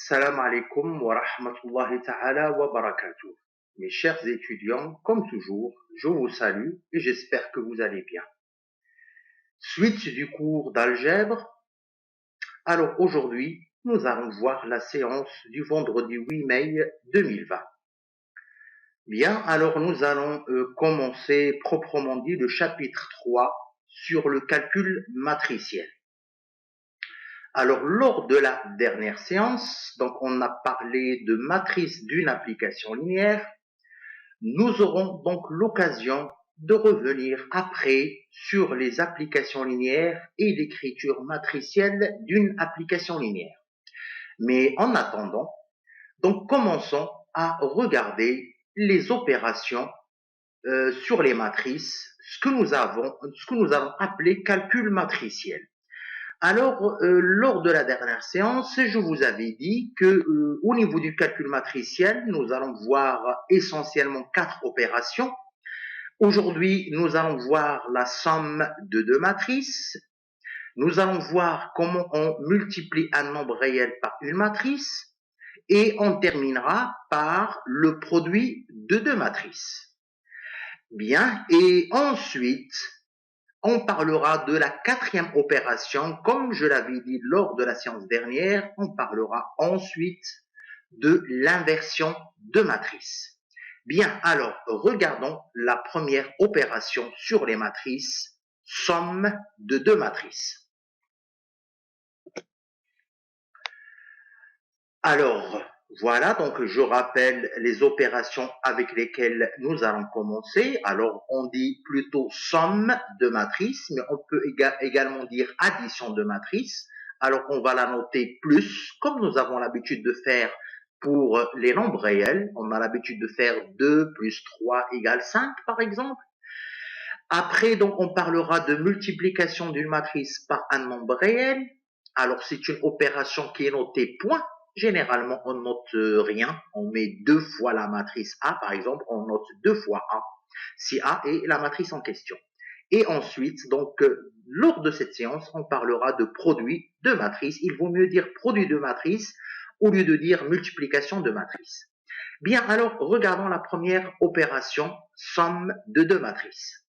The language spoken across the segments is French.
Salam alaikum wa rahmatullahi ta'ala wa barakatuh. Mes chers étudiants, comme toujours, je vous salue et j'espère que vous allez bien. Suite du cours d'algèbre. Alors aujourd'hui, nous allons voir la séance du vendredi 8 mai 2020. Bien, alors nous allons commencer proprement dit le chapitre 3 sur le calcul matriciel. Alors, lors de la dernière séance, donc on a parlé de matrice d'une application linéaire. Nous aurons donc l'occasion de revenir après sur les applications linéaires et l'écriture matricielle d'une application linéaire. Mais en attendant, donc commençons à regarder les opérations sur les matrices, ce que nous allons appeler calcul matriciel. Alors, lors de la dernière séance, je vous avais dit que au niveau du calcul matriciel, nous allons voir essentiellement 4 opérations. Aujourd'hui, nous allons voir la somme de 2 matrices. Nous allons voir comment on multiplie un nombre réel par une matrice. Et on terminera par le produit de 2 matrices. Bien, et ensuite, on parlera de la 4e opération, comme je l'avais dit lors de la séance dernière, on parlera ensuite de l'inversion de matrice. Bien, alors, regardons la première opération sur les matrices, somme de 2 matrices. Alors, voilà, donc je rappelle les opérations avec lesquelles nous allons commencer. Alors, on dit plutôt somme de matrices, mais on peut également dire addition de matrices. Alors, on va la noter plus, comme nous avons l'habitude de faire pour les nombres réels. On a l'habitude de faire 2 plus 3 égale 5, par exemple. Après, donc, on parlera de multiplication d'une matrice par un nombre réel. Alors, c'est une opération qui est notée point. Généralement, on note rien. On met 2 fois la matrice A, par exemple. On note 2 fois A, si A est la matrice en question. Et ensuite, donc, lors de cette séance, on parlera de produit de matrice. Il vaut mieux dire produit de matrice au lieu de dire multiplication de matrice. Bien, alors, regardons la première opération, somme de 2 matrices.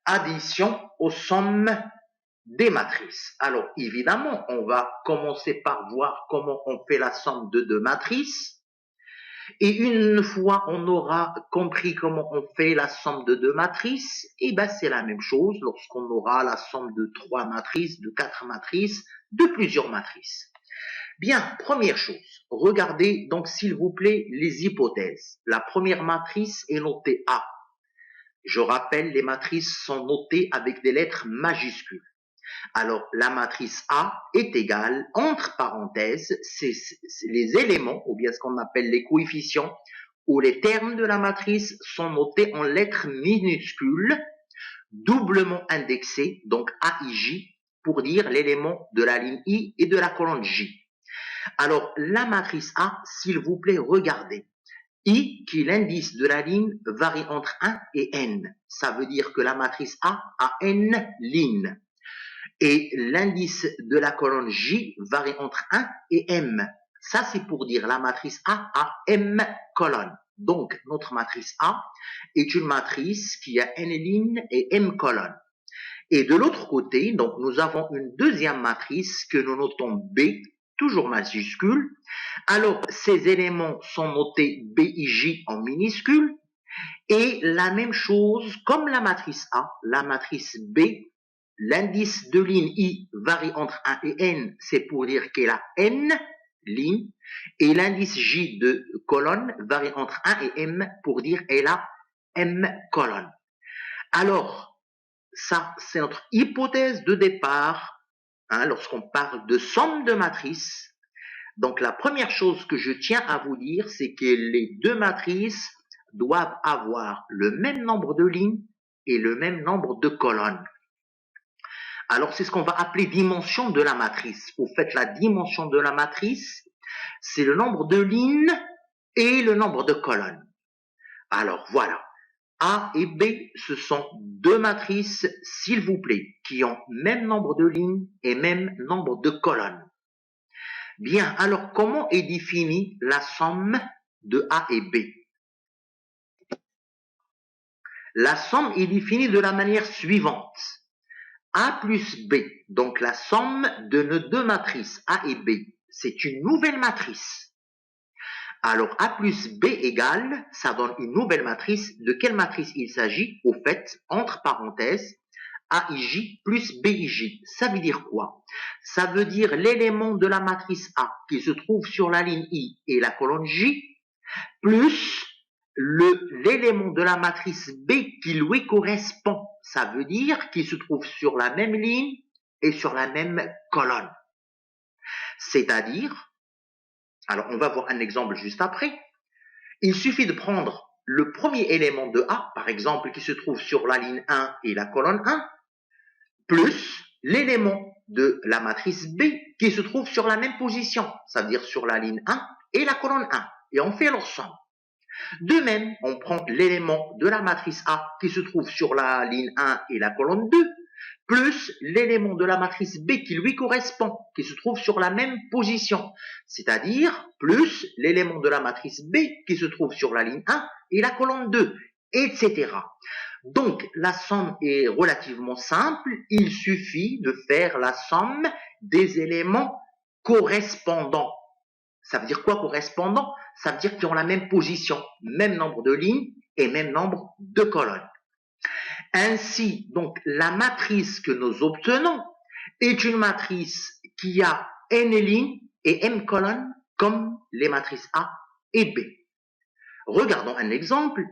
Addition aux sommes des matrices. Alors, évidemment, on va commencer par voir comment on fait la somme de 2 matrices. Et une fois on aura compris comment on fait la somme de 2 matrices, et ben c'est la même chose lorsqu'on aura la somme de 3 matrices, de 4 matrices, de plusieurs matrices. Bien, première chose, regardez donc s'il vous plaît les hypothèses. La première matrice est notée A. Je rappelle, les matrices sont notées avec des lettres majuscules. Alors, la matrice A est égale, entre parenthèses, c'est les éléments, ou bien ce qu'on appelle les coefficients, où les termes de la matrice sont notés en lettres minuscules, doublement indexés, donc AIJ, pour dire l'élément de la ligne I et de la colonne J. Alors, la matrice A, s'il vous plaît, regardez. I, qui est l'indice de la ligne, varie entre 1 et n. Ça veut dire que la matrice A a n lignes. Et l'indice de la colonne J varie entre 1 et m. Ça, c'est pour dire la matrice A a m colonnes. Donc, notre matrice A est une matrice qui a n lignes et m colonnes. Et de l'autre côté, donc, nous avons une deuxième matrice que nous notons B, toujours majuscule. Alors, ces éléments sont notés BIJ en minuscule. Et la même chose, comme la matrice A, la matrice B, l'indice de ligne I varie entre 1 et n, c'est pour dire qu'elle a n lignes. Et l'indice J de colonne varie entre 1 et m pour dire qu'elle a m colonnes. Alors, ça, c'est notre hypothèse de départ, lorsqu'on parle de somme de matrices. Donc, la première chose que je tiens à vous dire, c'est que les 2 matrices doivent avoir le même nombre de lignes et le même nombre de colonnes. Alors, c'est ce qu'on va appeler dimension de la matrice. Au fait, la dimension de la matrice, c'est le nombre de lignes et le nombre de colonnes. Alors, voilà. A et B, ce sont deux matrices, s'il vous plaît, qui ont même nombre de lignes et même nombre de colonnes. Bien, alors comment est définie la somme de A et B? La somme est définie de la manière suivante. A plus B, donc la somme de nos deux matrices A et B, c'est une nouvelle matrice. Alors A plus B égale, ça donne une nouvelle matrice. De quelle matrice il s'agit? Au fait, entre parenthèses, AIJ plus BIJ. Ça veut dire quoi? Ça veut dire l'élément de la matrice A qui se trouve sur la ligne I et la colonne J, plus l'élément de la matrice B qui lui correspond. Ça veut dire qu'il se trouve sur la même ligne et sur la même colonne. C'est-à-dire, alors on va voir un exemple juste après, il suffit de prendre le premier élément de A, par exemple, qui se trouve sur la ligne 1 et la colonne 1, plus l'élément de la matrice B qui se trouve sur la même position, ça veut dire sur la ligne 1 et la colonne 1, et on fait leur somme. De même, on prend l'élément de la matrice A qui se trouve sur la ligne 1 et la colonne 2, plus l'élément de la matrice B qui lui correspond, qui se trouve sur la même position, c'est-à-dire plus l'élément de la matrice B qui se trouve sur la ligne 1 et la colonne 2, etc. Donc, la somme est relativement simple, il suffit de faire la somme des éléments correspondants. Ça veut dire quoi correspondant? Ça veut dire qu'ils ont la même position, même nombre de lignes et même nombre de colonnes. Ainsi, donc, la matrice que nous obtenons est une matrice qui a n lignes et m colonnes comme les matrices A et B. Regardons un exemple.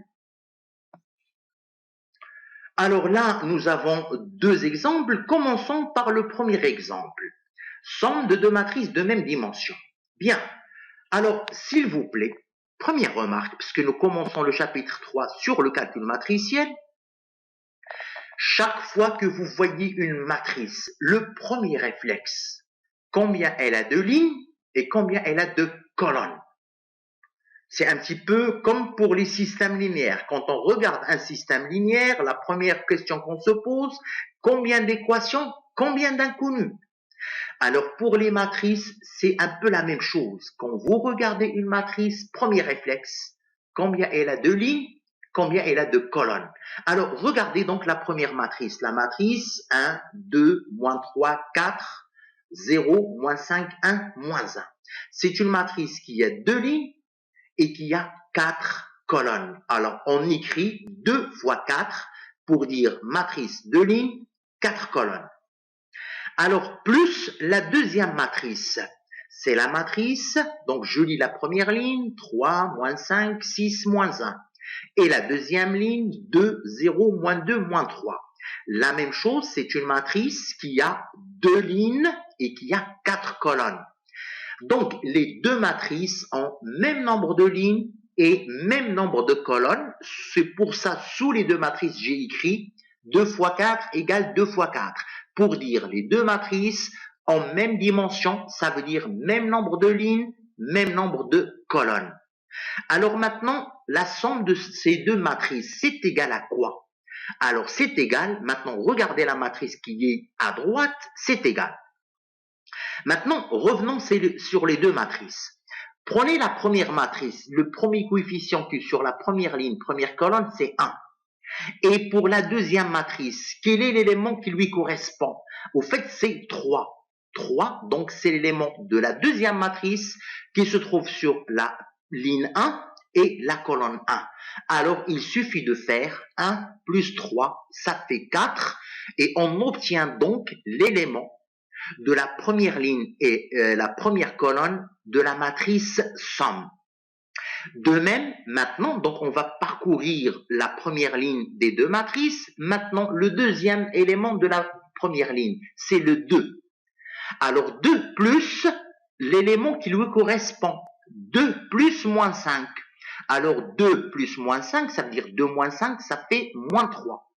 Alors là, nous avons deux exemples. Commençons par le premier exemple. Somme de deux matrices de même dimension. Bien. Alors, s'il vous plaît, première remarque, puisque nous commençons le chapitre 3 sur le calcul matriciel, chaque fois que vous voyez une matrice, le premier réflexe, combien elle a de lignes et combien elle a de colonnes. C'est un petit peu comme pour les systèmes linéaires. Quand on regarde un système linéaire, la première question qu'on se pose, combien d'équations, combien d'inconnus? Alors pour les matrices, c'est un peu la même chose. Quand vous regardez une matrice, premier réflexe, combien elle a de lignes, combien elle a de colonnes. Alors regardez donc la première matrice, la matrice 1, 2, moins 3, 4, 0, moins 5, 1, moins 1. C'est une matrice qui a deux lignes et qui a 4 colonnes. Alors on écrit 2 fois 4 pour dire matrice 2 lignes, 4 colonnes. Alors, plus la deuxième matrice, c'est la matrice, donc je lis la première ligne, 3, moins 5, 6, moins 1. Et la deuxième ligne, 2, 0, moins 2, moins 3. La même chose, c'est une matrice qui a deux lignes et qui a 4 colonnes. Donc, les deux matrices ont même nombre de lignes et même nombre de colonnes. C'est pour ça, sous les deux matrices, j'ai écrit 2 fois 4 égale 2 fois 4. Pour dire les deux matrices en même dimension, ça veut dire même nombre de lignes, même nombre de colonnes. Alors maintenant, la somme de ces deux matrices, c'est égal à quoi? Alors c'est égal, maintenant regardez la matrice qui est à droite, c'est égal. Maintenant, revenons sur les deux matrices. Prenez la première matrice, le premier coefficient qui est sur la première ligne, première colonne, c'est 1. Et pour la deuxième matrice, quel est l'élément qui lui correspond? Au fait, c'est 3. 3, donc c'est l'élément de la deuxième matrice qui se trouve sur la ligne 1 et la colonne 1. Alors, il suffit de faire 1 plus 3, ça fait 4, et on obtient donc l'élément de la première ligne et la première colonne de la matrice somme. De même, maintenant, donc on va parcourir la première ligne des deux matrices. Maintenant, le deuxième élément de la première ligne, c'est le 2. Alors 2 plus l'élément qui lui correspond. 2 plus moins 5. Alors 2 plus moins 5, ça veut dire 2 moins 5, ça fait moins 3.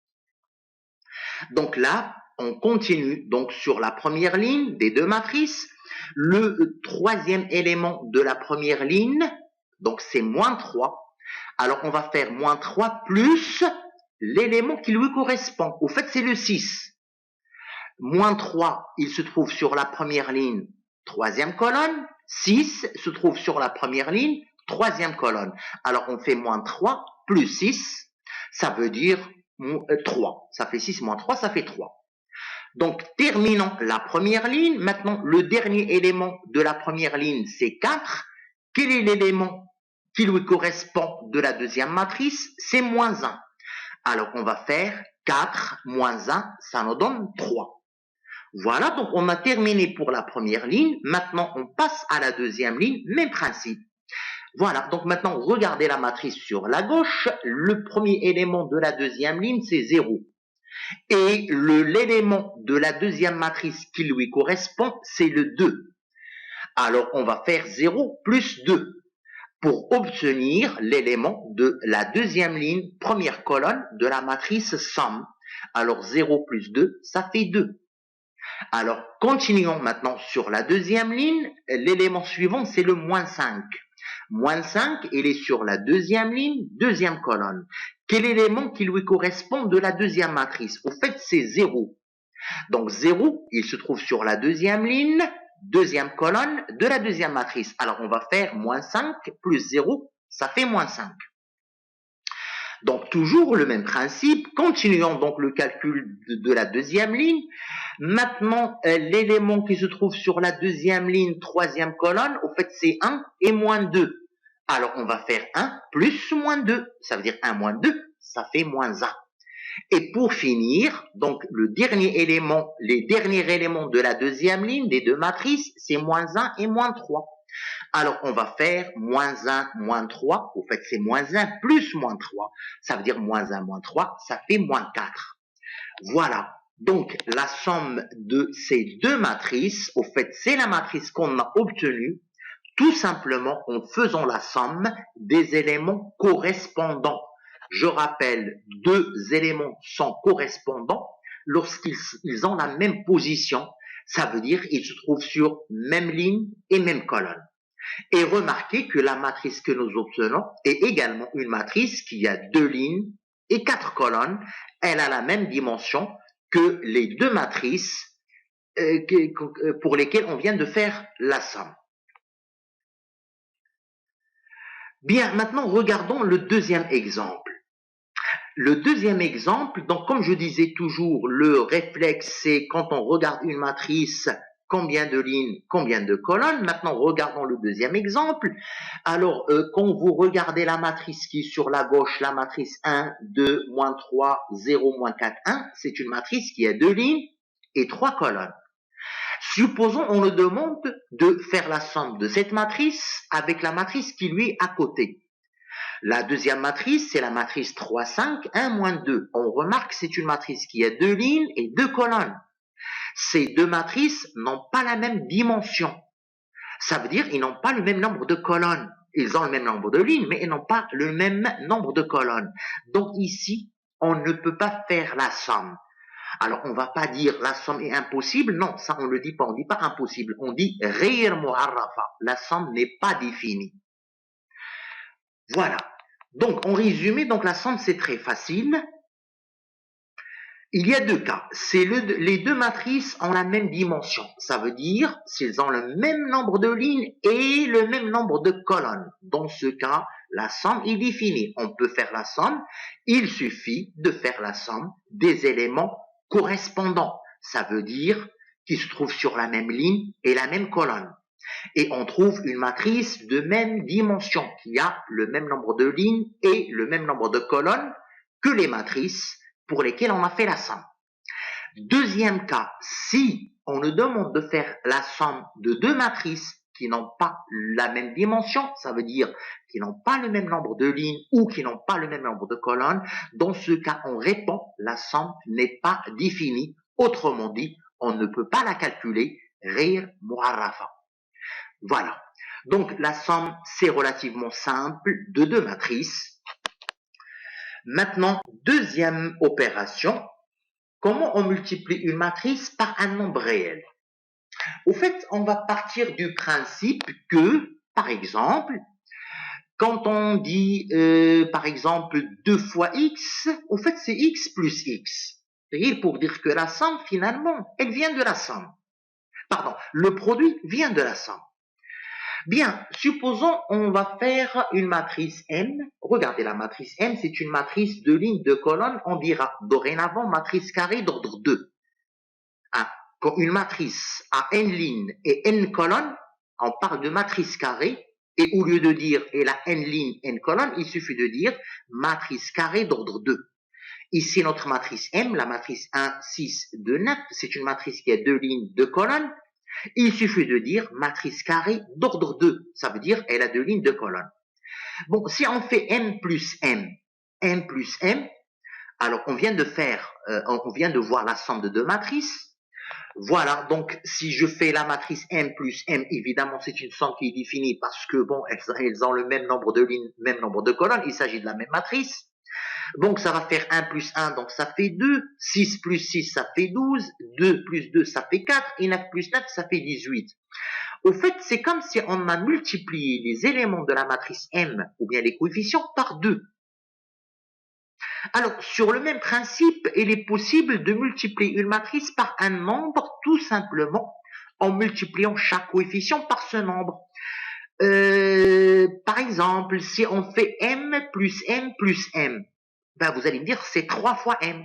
Donc là, on continue donc sur la première ligne des deux matrices. Le troisième élément de la première ligne, donc c'est moins 3. Alors, on va faire moins 3 plus l'élément qui lui correspond. Au fait, c'est le 6. Moins 3, il se trouve sur la première ligne, troisième colonne. 6 se trouve sur la première ligne, troisième colonne. Alors, on fait moins 3 plus 6, ça veut dire 3. Ça fait 6 moins 3, ça fait 3. Donc, terminons la première ligne. Maintenant, le dernier élément de la première ligne, c'est 4. Quel est l'élément qui lui correspond de la deuxième matrice? C'est moins 1. Alors, on va faire 4 moins 1, ça nous donne 3. Voilà, donc on a terminé pour la première ligne. Maintenant, on passe à la deuxième ligne, même principe. Voilà, donc maintenant, regardez la matrice sur la gauche. Le premier élément de la deuxième ligne, c'est 0. Et l'élément de la deuxième matrice qui lui correspond, c'est le 2. Alors, on va faire 0 plus 2 pour obtenir l'élément de la deuxième ligne, première colonne de la matrice somme. Alors, 0 plus 2, ça fait 2. Alors, continuons maintenant sur la deuxième ligne. L'élément suivant, c'est le moins 5. Moins 5, il est sur la deuxième ligne, deuxième colonne. Quel élément qui lui correspond de la deuxième matrice? Au fait, c'est 0. Donc 0, il se trouve sur la deuxième ligne, deuxième colonne de la deuxième matrice. Alors, on va faire moins 5 plus 0, ça fait moins 5. Donc, toujours le même principe. Continuons donc le calcul de la deuxième ligne. Maintenant, l'élément qui se trouve sur la deuxième ligne, troisième colonne, au fait, c'est 1 et moins 2. Alors, on va faire 1 plus moins 2. Ça veut dire 1 moins 2, ça fait moins 1. Et pour finir, donc, le dernier élément, les derniers éléments de la deuxième ligne, des deux matrices, c'est moins 1 et moins 3. Alors, on va faire moins 1, moins 3. Au fait, c'est moins 1 plus moins 3. Ça veut dire moins 1, moins 3, ça fait moins 4. Voilà. Donc, la somme de ces deux matrices, au fait, c'est la matrice qu'on a obtenue tout simplement en faisant la somme des éléments correspondants. Je rappelle, deux éléments sont correspondants lorsqu'ils ont la même position. Ça veut dire qu'ils se trouvent sur même ligne et même colonne. Et remarquez que la matrice que nous obtenons est également une matrice qui a deux lignes et quatre colonnes. Elle a la même dimension que les deux matrices pour lesquelles on vient de faire la somme. Bien, maintenant regardons le deuxième exemple. Le deuxième exemple, donc comme je disais toujours, le réflexe c'est quand on regarde une matrice, combien de lignes, combien de colonnes. Maintenant regardons le deuxième exemple. Alors quand vous regardez la matrice qui est sur la gauche, la matrice 1, 2, moins 3, 0, moins 4, 1, c'est une matrice qui a deux lignes et trois colonnes. Supposons on nous demande de faire la somme de cette matrice avec la matrice qui lui est à côté. La deuxième matrice, c'est la matrice 3, 5, 1, moins 2. On remarque que c'est une matrice qui a deux lignes et deux colonnes. Ces deux matrices n'ont pas la même dimension. Ça veut dire qu'ils n'ont pas le même nombre de colonnes. Ils ont le même nombre de lignes, mais ils n'ont pas le même nombre de colonnes. Donc ici, on ne peut pas faire la somme. Alors, on ne va pas dire la somme est impossible. Non, ça, on ne le dit pas. On ne dit pas impossible. On dit غير معرفة. La somme n'est pas définie. Voilà. Donc, en résumé, donc la somme, c'est très facile. Il y a deux cas. Les deux matrices ont la même dimension. Ça veut dire s'ils ont le même nombre de lignes et le même nombre de colonnes. Dans ce cas, la somme est définie. On peut faire la somme. Il suffit de faire la somme des éléments correspondants. Ça veut dire qu'ils se trouvent sur la même ligne et la même colonne. Et on trouve une matrice de même dimension qui a le même nombre de lignes et le même nombre de colonnes que les matrices pour lesquelles on a fait la somme. Deuxième cas, si on nous demande de faire la somme de deux matrices qui n'ont pas la même dimension, ça veut dire qui n'ont pas le même nombre de lignes ou qui n'ont pas le même nombre de colonnes, dans ce cas, on répond, la somme n'est pas définie. Autrement dit, on ne peut pas la calculer, غير معرفة. Voilà. Donc, la somme, c'est relativement simple de deux matrices. Maintenant, deuxième opération, comment on multiplie une matrice par un nombre réel? Au fait, on va partir du principe que, par exemple, quand on dit, par exemple, 2 fois x, en fait, c'est x plus x. C'est pour dire que la somme, finalement, elle vient de la somme. Pardon, le produit vient de la somme. Bien, supposons on va faire une matrice M. Regardez, la matrice M, c'est une matrice de lignes, de colonnes. On dira dorénavant matrice carrée d'ordre 2. Hein, quand une matrice a n lignes et n colonnes, on parle de matrice carrée. Et au lieu de dire elle a n lignes, n colonnes, il suffit de dire matrice carrée d'ordre 2. Ici, notre matrice M, la matrice 1, 6, 2, 9, c'est une matrice qui a 2 lignes, 2 colonnes. Il suffit de dire matrice carrée d'ordre 2. Ça veut dire elle a 2 lignes, 2 colonnes. Bon, si on fait M plus M, M plus M, alors on vient de voir la somme de deux matrices. Voilà, donc si je fais la matrice M plus M, évidemment c'est une somme qui est définie parce que bon, elles ont le même nombre de lignes, même nombre de colonnes, il s'agit de la même matrice. Donc ça va faire 1 plus 1, donc ça fait 2, 6 plus 6, ça fait 12, 2 plus 2, ça fait 4, et 9 plus 9, ça fait 18. Au fait, c'est comme si on a multiplié les éléments de la matrice M, ou bien les coefficients, par 2. Alors, sur le même principe, il est possible de multiplier une matrice par un nombre, tout simplement, en multipliant chaque coefficient par ce nombre. Par exemple, si on fait M plus M plus M, ben vous allez me dire c'est 3 fois M.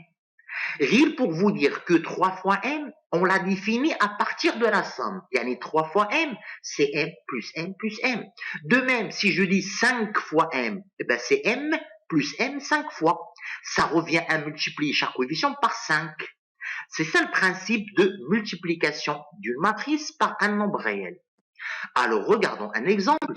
Rien pour vous dire que 3 fois M, on l'a défini à partir de la somme. Yani 3 fois M, c'est M plus M plus M. De même, si je dis 5 fois M, ben c'est M plus M 5 fois. Ça revient à multiplier chaque coefficient par 5. C'est ça le principe de multiplication d'une matrice par un nombre réel. Alors, regardons un exemple.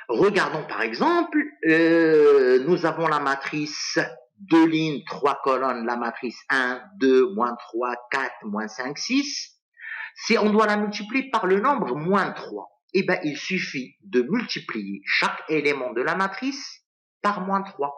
Regardons par exemple, nous avons la matrice 2 lignes, 3 colonnes, la matrice 1, 2, moins 3, 4, moins 5, 6. Si on doit la multiplier par le nombre moins 3, eh ben, il suffit de multiplier chaque élément de la matrice par moins 3.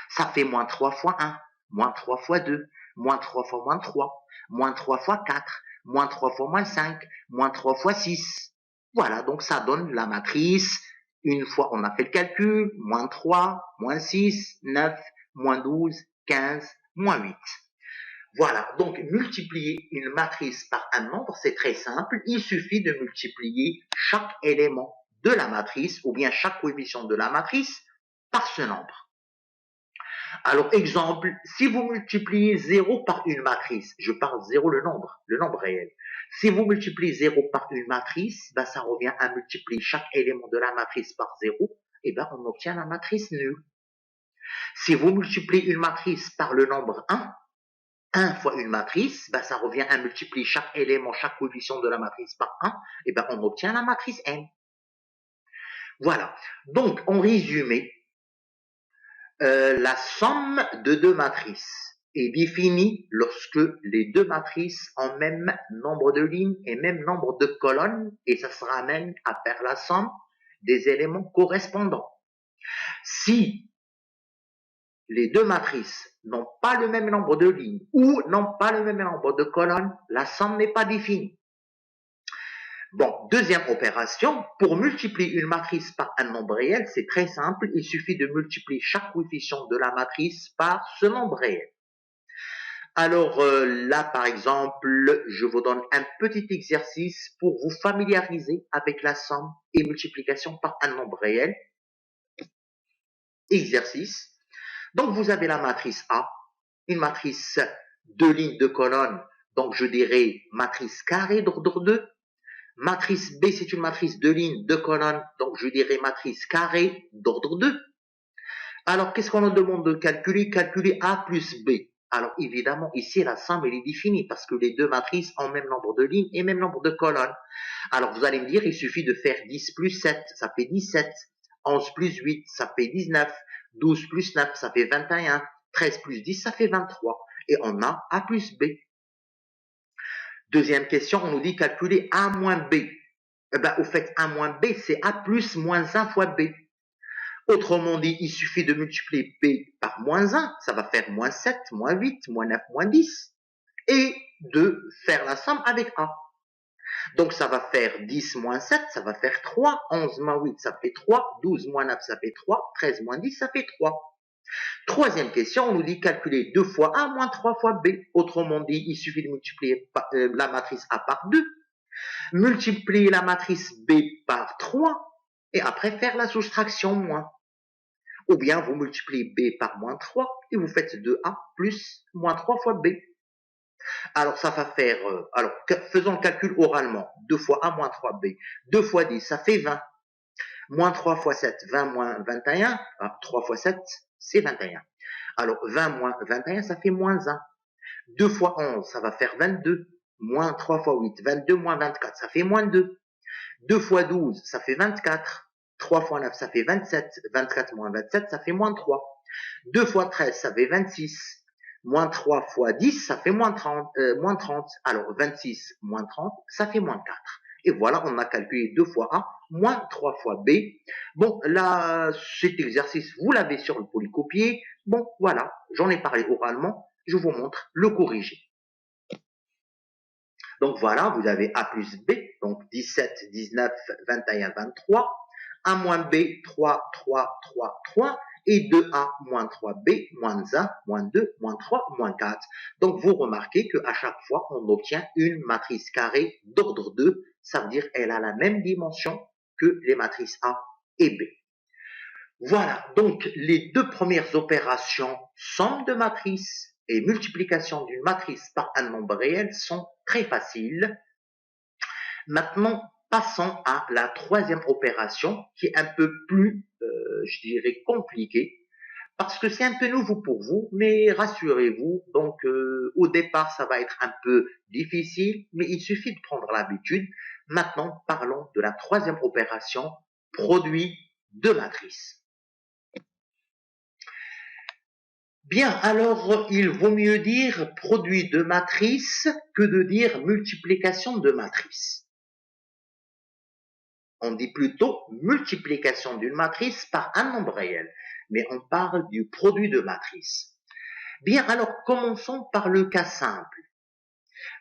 Ça fait moins 3 fois 1, moins 3 fois 2, moins 3 fois moins 3, moins 3 fois 4, moins 3 fois moins 5, moins 3 fois 6. Voilà, donc ça donne la matrice. Une fois on a fait le calcul, moins 3, moins 6, 9, moins 12, 15, moins 8. Voilà, donc multiplier une matrice par un nombre, c'est très simple. Il suffit de multiplier chaque élément de la matrice ou bien chaque coefficient de la matrice par ce nombre. Alors, exemple, si vous multipliez 0 par une matrice, je parle 0 le nombre réel. Si vous multipliez 0 par une matrice, ben, ça revient à multiplier chaque élément de la matrice par 0, et ben, on obtient la matrice nulle. Si vous multipliez une matrice par le nombre 1 fois une matrice, ben, ça revient à multiplier chaque élément, chaque coefficient de la matrice par 1, et ben, on obtient la matrice n. Voilà. Donc, en résumé, la somme de deux matrices est définie lorsque les deux matrices ont même nombre de lignes et même nombre de colonnes, et ça se ramène à faire la somme des éléments correspondants. Si les deux matrices n'ont pas le même nombre de lignes ou n'ont pas le même nombre de colonnes, la somme n'est pas définie. Bon, deuxième opération, pour multiplier une matrice par un nombre réel, c'est très simple, il suffit de multiplier chaque coefficient de la matrice par ce nombre réel. Alors là, par exemple, je vous donne un petit exercice pour vous familiariser avec la somme et multiplication par un nombre réel. Exercice. Donc, vous avez la matrice A, une matrice de lignes, de colonnes, donc je dirais matrice carrée d'ordre 2. Matrice B, c'est une matrice de lignes, de colonnes, donc je dirais matrice carrée d'ordre 2. Alors, qu'est-ce qu'on nous demande de calculer? Calculer A plus B. Alors, évidemment, ici, la somme, elle est définie parce que les deux matrices ont même nombre de lignes et même nombre de colonnes. Alors, vous allez me dire, il suffit de faire 10 plus 7, ça fait 17. 11 plus 8, ça fait 19. 12 plus 9, ça fait 21. 13 plus 10, ça fait 23. Et on a A plus B. Deuxième question, on nous dit calculer A moins B. Eh bien, au fait, A moins B, c'est A plus moins 1 fois B. Autrement dit, il suffit de multiplier B par moins 1, ça va faire moins 7, moins 8, moins 9, moins 10, et de faire la somme avec A. Donc, ça va faire 10 moins 7, ça va faire 3. 11 moins 8, ça fait 3. 12 moins 9, ça fait 3. 13 moins 10, ça fait 3. Troisième question, on nous dit calculer 2 fois A moins 3 fois B. Autrement dit, il suffit de multiplier la matrice A par 2, multiplier la matrice B par 3, et après faire la soustraction moins. Ou bien vous multipliez B par moins 3 et vous faites 2A plus moins 3 fois B. Alors ça va faire, faisons le calcul oralement. 2 fois A moins 3B. 2 fois 10, ça fait 20. Moins 3 fois 7, 20 moins 21. 3 fois 7, c'est 21. Alors 20 moins 21, ça fait moins 1. 2 fois 11, ça va faire 22. Moins 3 fois 8, 22 moins 24, ça fait moins 2. 2 fois 12, ça fait 24. 3 fois 9, ça fait 27. 24 moins 27, ça fait moins 3. 2 fois 13, ça fait 26. Moins 3 fois 10, ça fait moins 30. Alors 26 moins 30, ça fait moins 4. Et voilà, on a calculé 2 fois A moins 3 fois B. Bon, là, cet exercice, vous l'avez sur le polycopier. Bon, voilà, j'en ai parlé oralement. Je vous montre le corrigé. Donc voilà, vous avez A plus B, donc 17, 19, 21, 23. A moins B, 3, 3, 3, 3. Et 2A moins 3B, moins 1, moins 2, moins 3, moins 4. Donc vous remarquez qu'à chaque fois, on obtient une matrice carrée d'ordre 2. Ça veut dire qu'elle a la même dimension que les matrices A et B. Voilà, donc les deux premières opérations, somme de matrices et multiplication d'une matrice par un nombre réel, sont très faciles. Maintenant, passons à la troisième opération qui est un peu plus, je dirais, compliquée parce que c'est un peu nouveau pour vous, mais rassurez-vous, donc au départ, ça va être un peu difficile, mais il suffit de prendre l'habitude. Maintenant, parlons de la troisième opération, produit de matrice. Bien, alors il vaut mieux dire produit de matrice que de dire multiplication de matrice. On dit plutôt multiplication d'une matrice par un nombre réel, mais on parle du produit de matrice. Bien, alors commençons par le cas simple.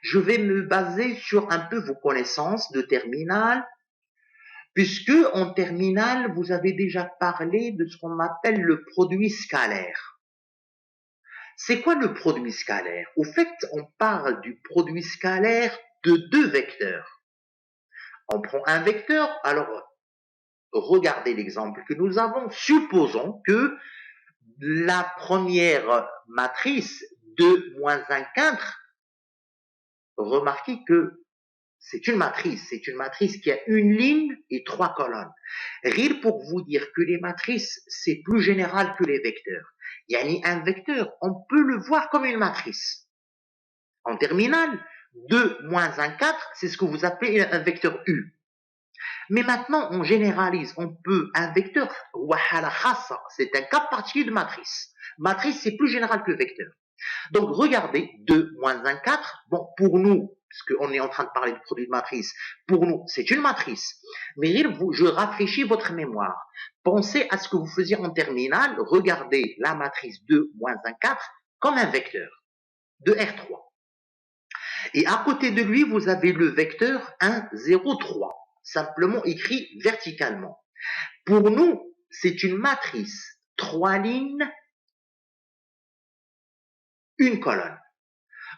Je vais me baser sur un peu vos connaissances de terminale, puisque en terminale, vous avez déjà parlé de ce qu'on appelle le produit scalaire. C'est quoi le produit scalaire? Au fait, on parle du produit scalaire de deux vecteurs. On prend un vecteur, alors regardez l'exemple que nous avons. Supposons que la première matrice 2 moins 1, 4, remarquez que c'est une matrice qui a une ligne et trois colonnes. Rire pour vous dire que les matrices, c'est plus général que les vecteurs. Il y a un vecteur, on peut le voir comme une matrice. En terminale, 2 moins 1, 4, c'est ce que vous appelez un vecteur U. Mais maintenant, on généralise, on peut, un vecteur, c'est un cas particulier de matrice. Matrice, c'est plus général que vecteur. Donc, regardez, 2 moins 1, 4, bon, pour nous, parce qu'on est en train de parler de produit de matrice, pour nous, c'est une matrice. Mais je rafraîchis votre mémoire. Pensez à ce que vous faisiez en terminale, regardez la matrice 2 moins 1, 4 comme un vecteur de R3. Et à côté de lui, vous avez le vecteur 1, 0, 3, simplement écrit verticalement. Pour nous, c'est une matrice, 3 lignes, une colonne.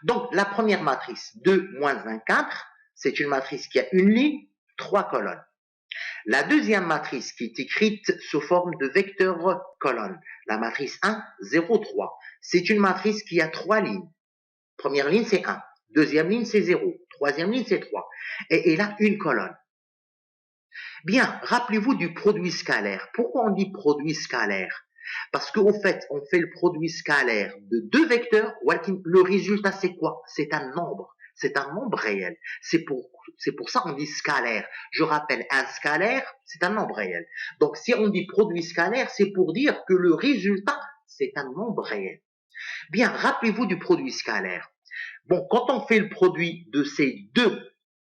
Donc, la première matrice, 2 moins 1, 4, c'est une matrice qui a une ligne, 3 colonnes. La deuxième matrice qui est écrite sous forme de vecteur colonne, la matrice 1, 0, 3, c'est une matrice qui a 3 lignes. Première ligne, c'est 1. Deuxième ligne, c'est 0. Troisième ligne, c'est 3. Et elle a une colonne. Bien, rappelez-vous du produit scalaire. Pourquoi on dit produit scalaire? Parce qu'au fait, on fait le produit scalaire de deux vecteurs. Le résultat, c'est quoi? C'est un nombre. C'est un nombre réel. C'est pour ça qu'on dit scalaire. Je rappelle, un scalaire, c'est un nombre réel. Donc, si on dit produit scalaire, c'est pour dire que le résultat, c'est un nombre réel. Bien, rappelez-vous du produit scalaire. Bon, quand on fait le produit de ces deux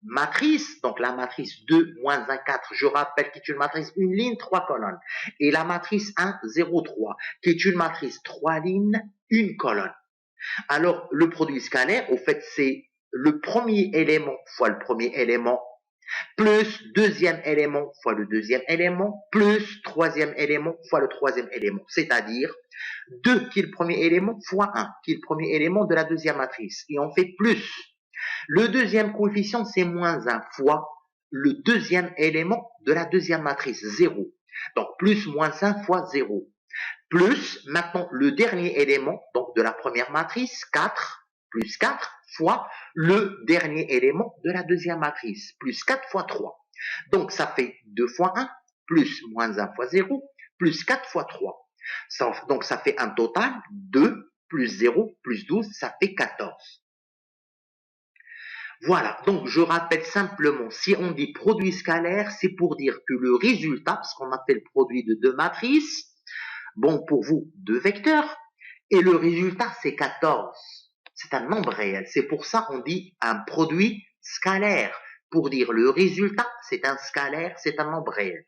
matrices, donc la matrice 2 moins 1, 4, je rappelle qui est une matrice une ligne, 3 colonnes, et la matrice 1, 0, 3, qui est une matrice 3 lignes, une colonne. Alors, le produit scalaire, au fait, c'est le premier élément fois le premier élément, plus deuxième élément fois le deuxième élément, plus troisième élément fois le troisième élément. C'est-à-dire 2 qui est le premier élément fois 1 qui est le premier élément de la deuxième matrice. Et on fait plus. Le deuxième coefficient, c'est moins 1 fois le deuxième élément de la deuxième matrice, 0. Donc plus moins 1 fois 0. Plus maintenant le dernier élément, donc de la première matrice, 4, plus 4 fois le dernier élément de la deuxième matrice, plus 4 fois 3. Donc ça fait 2 fois 1, plus moins 1 fois 0, plus 4 fois 3. Donc ça fait un total 2 plus 0 plus 12, ça fait 14. Voilà, donc je rappelle simplement, si on dit produit scalaire, c'est pour dire que le résultat, ce qu'on appelle produit de deux matrices, bon pour vous, deux vecteurs, et le résultat c'est 14. C'est un nombre réel, c'est pour ça qu'on dit un produit scalaire. Pour dire le résultat, c'est un scalaire, c'est un nombre réel.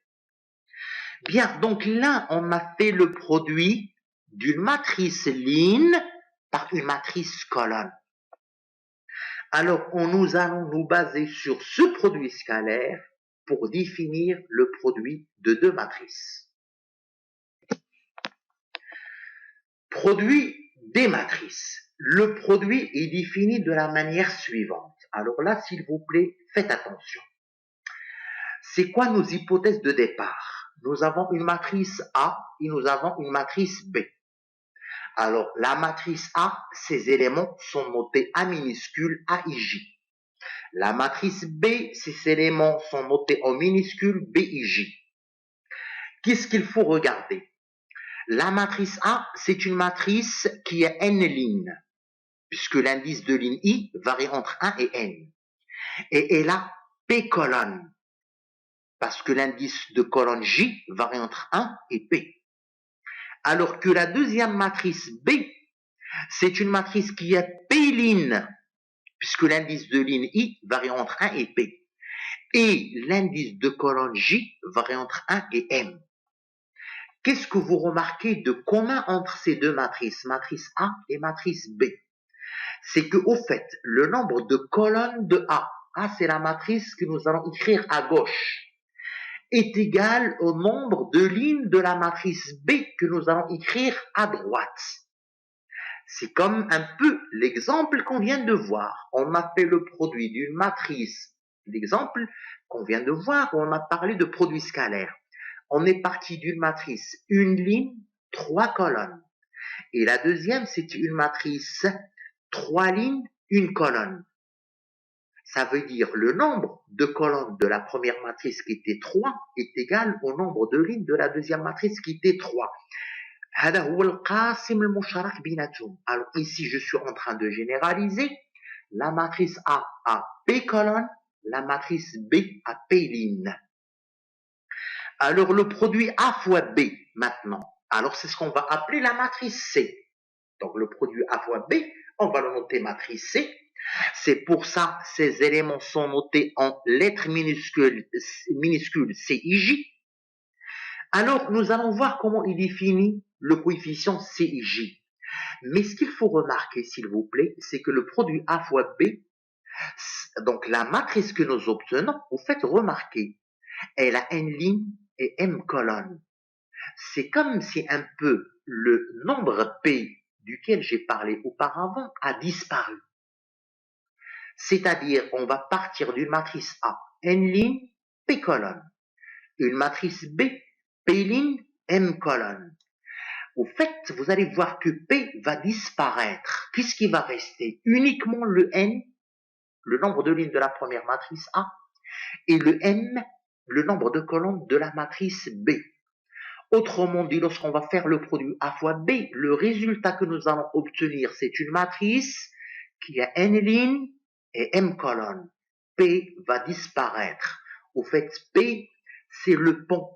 Bien, donc là, on a fait le produit d'une matrice ligne par une matrice colonne. Alors, nous allons nous baser sur ce produit scalaire pour définir le produit de deux matrices. Produit des matrices. Le produit est défini de la manière suivante. Alors là, s'il vous plaît, faites attention. C'est quoi nos hypothèses de départ? Nous avons une matrice A et nous avons une matrice B. Alors, la matrice A, ses éléments sont notés A minuscule A et J. La matrice B, ses éléments sont notés en minuscule B et J. Qu'est-ce qu'il faut regarder? La matrice A, c'est une matrice qui a n lignes, puisque l'indice de ligne I varie entre 1 et n. Et elle a P colonnes, parce que l'indice de colonne J varie entre 1 et P. Alors que la deuxième matrice B, c'est une matrice qui a P lignes, puisque l'indice de ligne I varie entre 1 et P. Et l'indice de colonne J varie entre 1 et M. Qu'est-ce que vous remarquez de commun entre ces deux matrices, matrice A et matrice B? C'est que, au fait, le nombre de colonnes de A, c'est la matrice que nous allons écrire à gauche, est égal au nombre de lignes de la matrice B que nous allons écrire à droite. C'est comme un peu l'exemple qu'on vient de voir. On a fait le produit d'une matrice. L'exemple qu'on vient de voir, où on a parlé de produit scalaire. On est parti d'une matrice, une ligne, 3 colonnes. Et la deuxième, c'est une matrice, 3 lignes, une colonne. Ça veut dire le nombre de colonnes de la première matrice qui était 3 est égal au nombre de lignes de la deuxième matrice qui était 3. Alors ici, je suis en train de généraliser. La matrice A P colonnes, la matrice B a P lignes. Alors, le produit A fois B, maintenant. Alors, c'est ce qu'on va appeler la matrice C. Donc, le produit A fois B, on va le noter matrice C. C'est pour ça, ces éléments sont notés en lettres minuscules C, I, J. Alors, nous allons voir comment il définit le coefficient C, I, J. Mais ce qu'il faut remarquer, s'il vous plaît, c'est que le produit A fois B, donc la matrice que nous obtenons, vous faites remarquer, elle a n lignes et m colonnes. C'est comme si un peu le nombre P duquel j'ai parlé auparavant a disparu. C'est-à-dire, on va partir d'une matrice A, n lignes, P colonnes. Une matrice B, P lignes, M colonnes. Au fait, vous allez voir que P va disparaître. Qu'est-ce qui va rester? Uniquement le N, le nombre de lignes de la première matrice A, et le M, le nombre de colonnes de la matrice B. Autrement dit, lorsqu'on va faire le produit A fois B, le résultat que nous allons obtenir, c'est une matrice qui a N lignes et M colonnes. P va disparaître. Au fait, P, c'est le pont.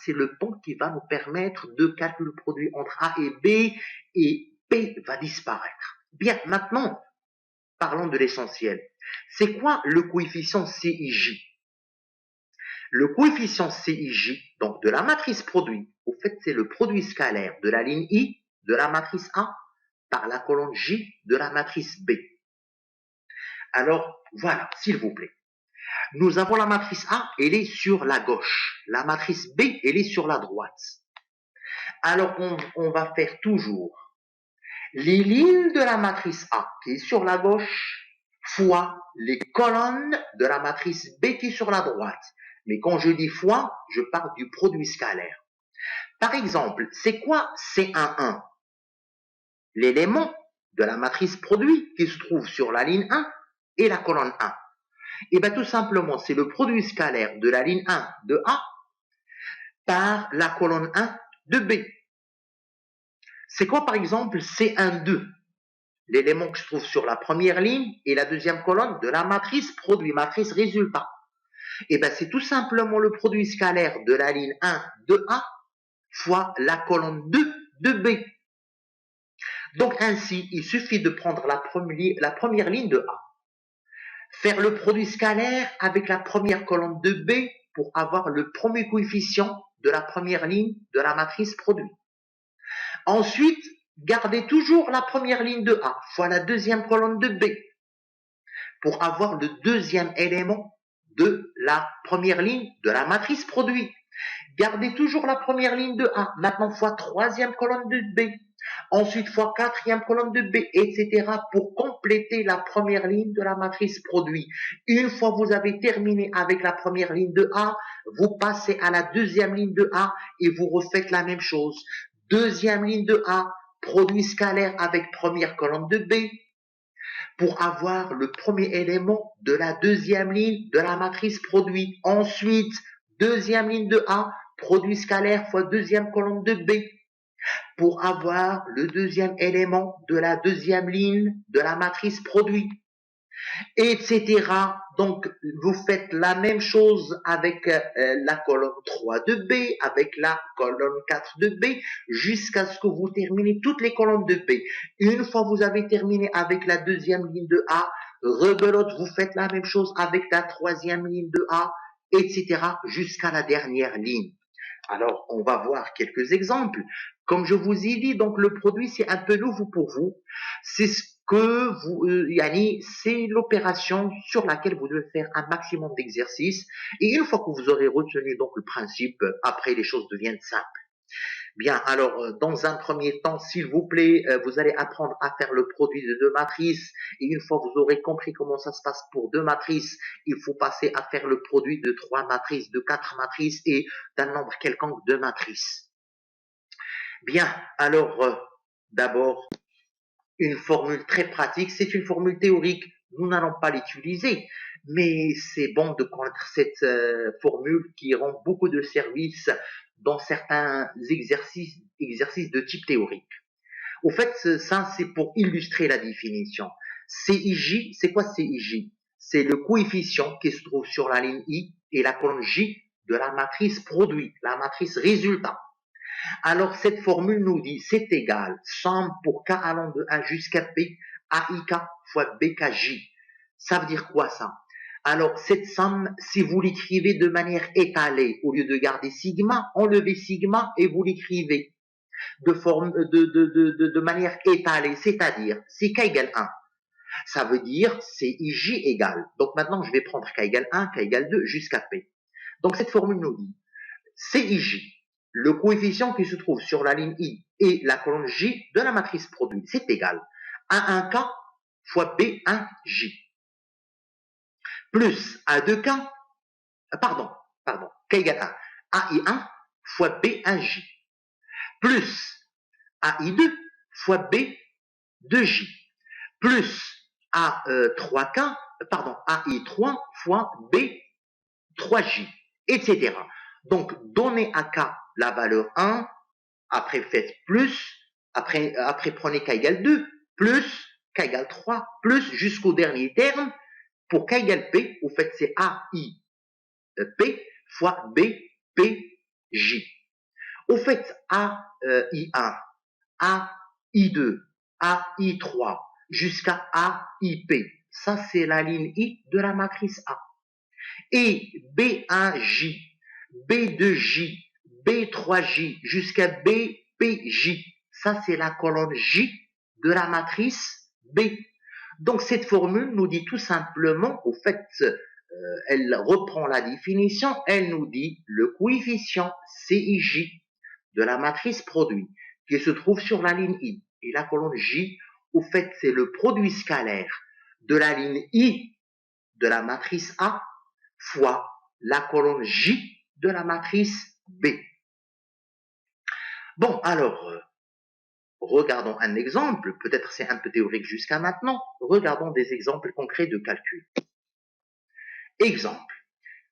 C'est le pont qui va nous permettre de calculer le produit entre A et B, et P va disparaître. Bien, maintenant, parlons de l'essentiel. C'est quoi le coefficient CIJ? Le coefficient CIJ, donc de la matrice produit, au fait, c'est le produit scalaire de la ligne I de la matrice A par la colonne J de la matrice B. Alors, voilà, s'il vous plaît. Nous avons la matrice A, elle est sur la gauche. La matrice B, elle est sur la droite. Alors, on va faire toujours les lignes de la matrice A qui est sur la gauche fois les colonnes de la matrice B qui est sur la droite. Mais quand je dis fois, je parle du produit scalaire. Par exemple, c'est quoi C11? L'élément de la matrice produit qui se trouve sur la ligne 1 et la colonne 1. Et bien tout simplement, c'est le produit scalaire de la ligne 1 de A par la colonne 1 de B. C'est quoi par exemple C12? L'élément que je trouve sur la première ligne et la deuxième colonne de la matrice produit, matrice résultat. Et bien c'est tout simplement le produit scalaire de la ligne 1 de A fois la colonne 2 de B. Donc ainsi, il suffit de prendre la première ligne de A, faire le produit scalaire avec la première colonne de B pour avoir le premier coefficient de la première ligne de la matrice produit. Ensuite, gardez toujours la première ligne de A fois la deuxième colonne de B pour avoir le deuxième élément de la première ligne de la matrice produit. Gardez toujours la première ligne de A, maintenant fois troisième colonne de B, ensuite fois quatrième colonne de B, etc. pour compléter la première ligne de la matrice produit. Une fois que vous avez terminé avec la première ligne de A, vous passez à la deuxième ligne de A et vous refaites la même chose. Deuxième ligne de A, produit scalaire avec première colonne de B, pour avoir le premier élément de la deuxième ligne de la matrice produit. Ensuite, deuxième ligne de A, produit scalaire fois deuxième colonne de B, pour avoir le deuxième élément de la deuxième ligne de la matrice produit, etc. Donc, vous faites la même chose avec la colonne 3 de B, avec la colonne 4 de B, jusqu'à ce que vous terminez toutes les colonnes de B. Une fois que vous avez terminé avec la deuxième ligne de A, rebelote, vous faites la même chose avec la troisième ligne de A, etc. jusqu'à la dernière ligne. Alors, on va voir quelques exemples. Comme je vous ai dit, donc le produit, c'est un peu nouveau pour vous. C'est ce que vous, Yani, c'est l'opération sur laquelle vous devez faire un maximum d'exercices. Et une fois que vous aurez retenu donc le principe, après les choses deviennent simples. Bien, alors, dans un premier temps, s'il vous plaît, vous allez apprendre à faire le produit de deux matrices. Et une fois que vous aurez compris comment ça se passe pour deux matrices, il faut passer à faire le produit de trois matrices, de quatre matrices et d'un nombre quelconque de matrices. Bien, alors, d'abord, une formule très pratique, c'est une formule théorique. Nous n'allons pas l'utiliser, mais c'est bon de connaître cette formule qui rend beaucoup de services dans certains exercices de type théorique. Au fait, ça, c'est pour illustrer la définition. CIJ, c'est quoi CIJ? C'est le coefficient qui se trouve sur la ligne I et la colonne J de la matrice produit, la matrice résultat. Alors, cette formule nous dit, c'est égal, somme pour K allant de 1 jusqu'à P, AIK fois BKJ. Ça veut dire quoi ça? Alors, cette somme, si vous l'écrivez de manière étalée, au lieu de garder sigma, enlevez sigma et vous l'écrivez de manière étalée, c'est-à-dire, si K égale 1, ça veut dire CIJ égale. Donc maintenant, je vais prendre K égale 1, K égale 2 jusqu'à P. Donc cette formule nous dit, CIJ, le coefficient qui se trouve sur la ligne I et la colonne J de la matrice produit, c'est égal à 1K fois B1J plus A2K, K égale à AI1 fois B1J plus AI2 fois B2J plus A3K, AI3 fois B3J, etc. Donc, donnez à K la valeur 1, après faites plus, après prenez K égale 2, plus K égale 3, plus jusqu'au dernier terme. Pour K égale P, vous faites c'est AI P fois BPJ. Au fait, AI1, AI2, AI3, jusqu'à AIP. Ça, c'est la ligne I de la matrice A. Et B1J, B2J, B3J jusqu'à BPJ. Ça, c'est la colonne J de la matrice B. Donc cette formule nous dit tout simplement, au fait, elle reprend la définition, elle nous dit le coefficient CIJ de la matrice produit qui se trouve sur la ligne I. Et la colonne J, au fait, c'est le produit scalaire de la ligne I de la matrice A fois la colonne J de la matrice B. Bon, alors, regardons un exemple, peut-être c'est un peu théorique jusqu'à maintenant, regardons des exemples concrets de calcul. Exemple.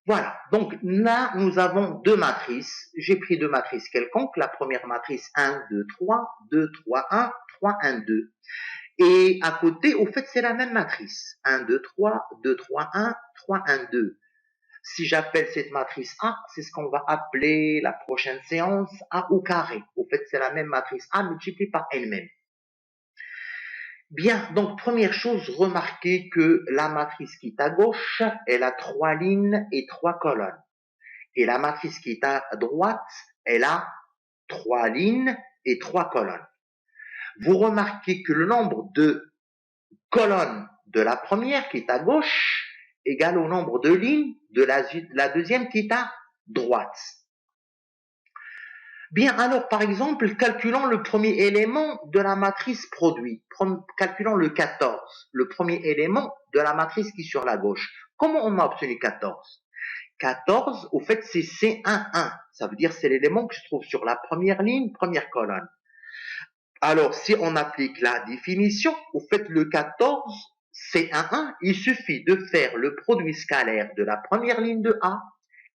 Voilà, donc là, nous avons deux matrices. J'ai pris deux matrices quelconques. La première matrice 1, 2, 3, 2, 3, 1, 3, 1, 2. Et à côté, au fait, c'est la même matrice. 1, 2, 3, 2, 3, 1, 3, 1, 2. Si j'appelle cette matrice A, c'est ce qu'on va appeler la prochaine séance A au carré. Au fait, c'est la même matrice A multipliée par elle-même. Bien, donc première chose, remarquez que la matrice qui est à gauche, elle a 3 lignes et 3 colonnes. Et la matrice qui est à droite, elle a 3 lignes et 3 colonnes. Vous remarquez que le nombre de colonnes de la première qui est à gauche égale au nombre de lignes de la deuxième qui est à droite. Bien, alors par exemple, calculons le premier élément de la matrice produit. Calculons le 14, le premier élément de la matrice qui est sur la gauche. Comment on a obtenu 14 ? 14, au fait, c'est C11. Ça veut dire c'est l'élément qui se trouve sur la première ligne, première colonne. Alors, si on applique la définition, au fait, le 14, C11, il suffit de faire le produit scalaire de la première ligne de A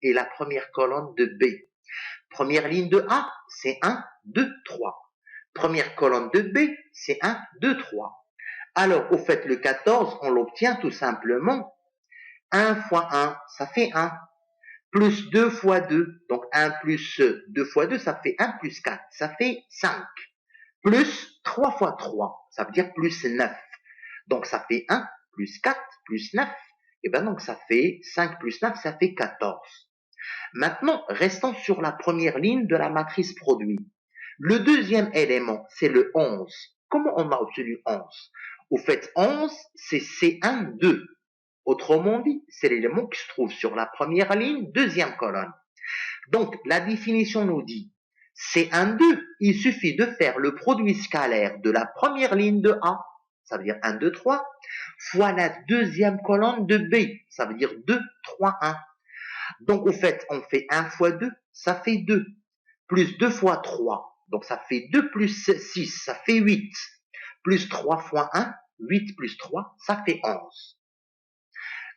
et la première colonne de B. Première ligne de A, c'est 1, 2, 3. Première colonne de B, c'est 1, 2, 3. Alors, au fait, le 14, on l'obtient tout simplement. 1 fois 1, ça fait 1. Plus 2 fois 2, donc 1 plus 2 fois 2, ça fait 1 plus 4, ça fait 5. Plus 3 fois 3, ça veut dire plus 9. Donc ça fait 1 plus 4 plus 9. Et bien donc ça fait 5 plus 9, ça fait 14. Maintenant, restons sur la première ligne de la matrice produit. Le deuxième élément, c'est le 11. Comment on a obtenu 11 ? Au fait, 11, c'est C1, 2. Autrement dit, c'est l'élément qui se trouve sur la première ligne, deuxième colonne. Donc, la définition nous dit, C1, 2, il suffit de faire le produit scalaire de la première ligne de A, ça veut dire 1, 2, 3, fois la deuxième colonne de B, ça veut dire 2, 3, 1. Donc, au fait, on fait 1 fois 2, ça fait 2. Plus 2 fois 3, donc ça fait 2 plus 6, ça fait 8. Plus 3 fois 1, 8 plus 3, ça fait 11.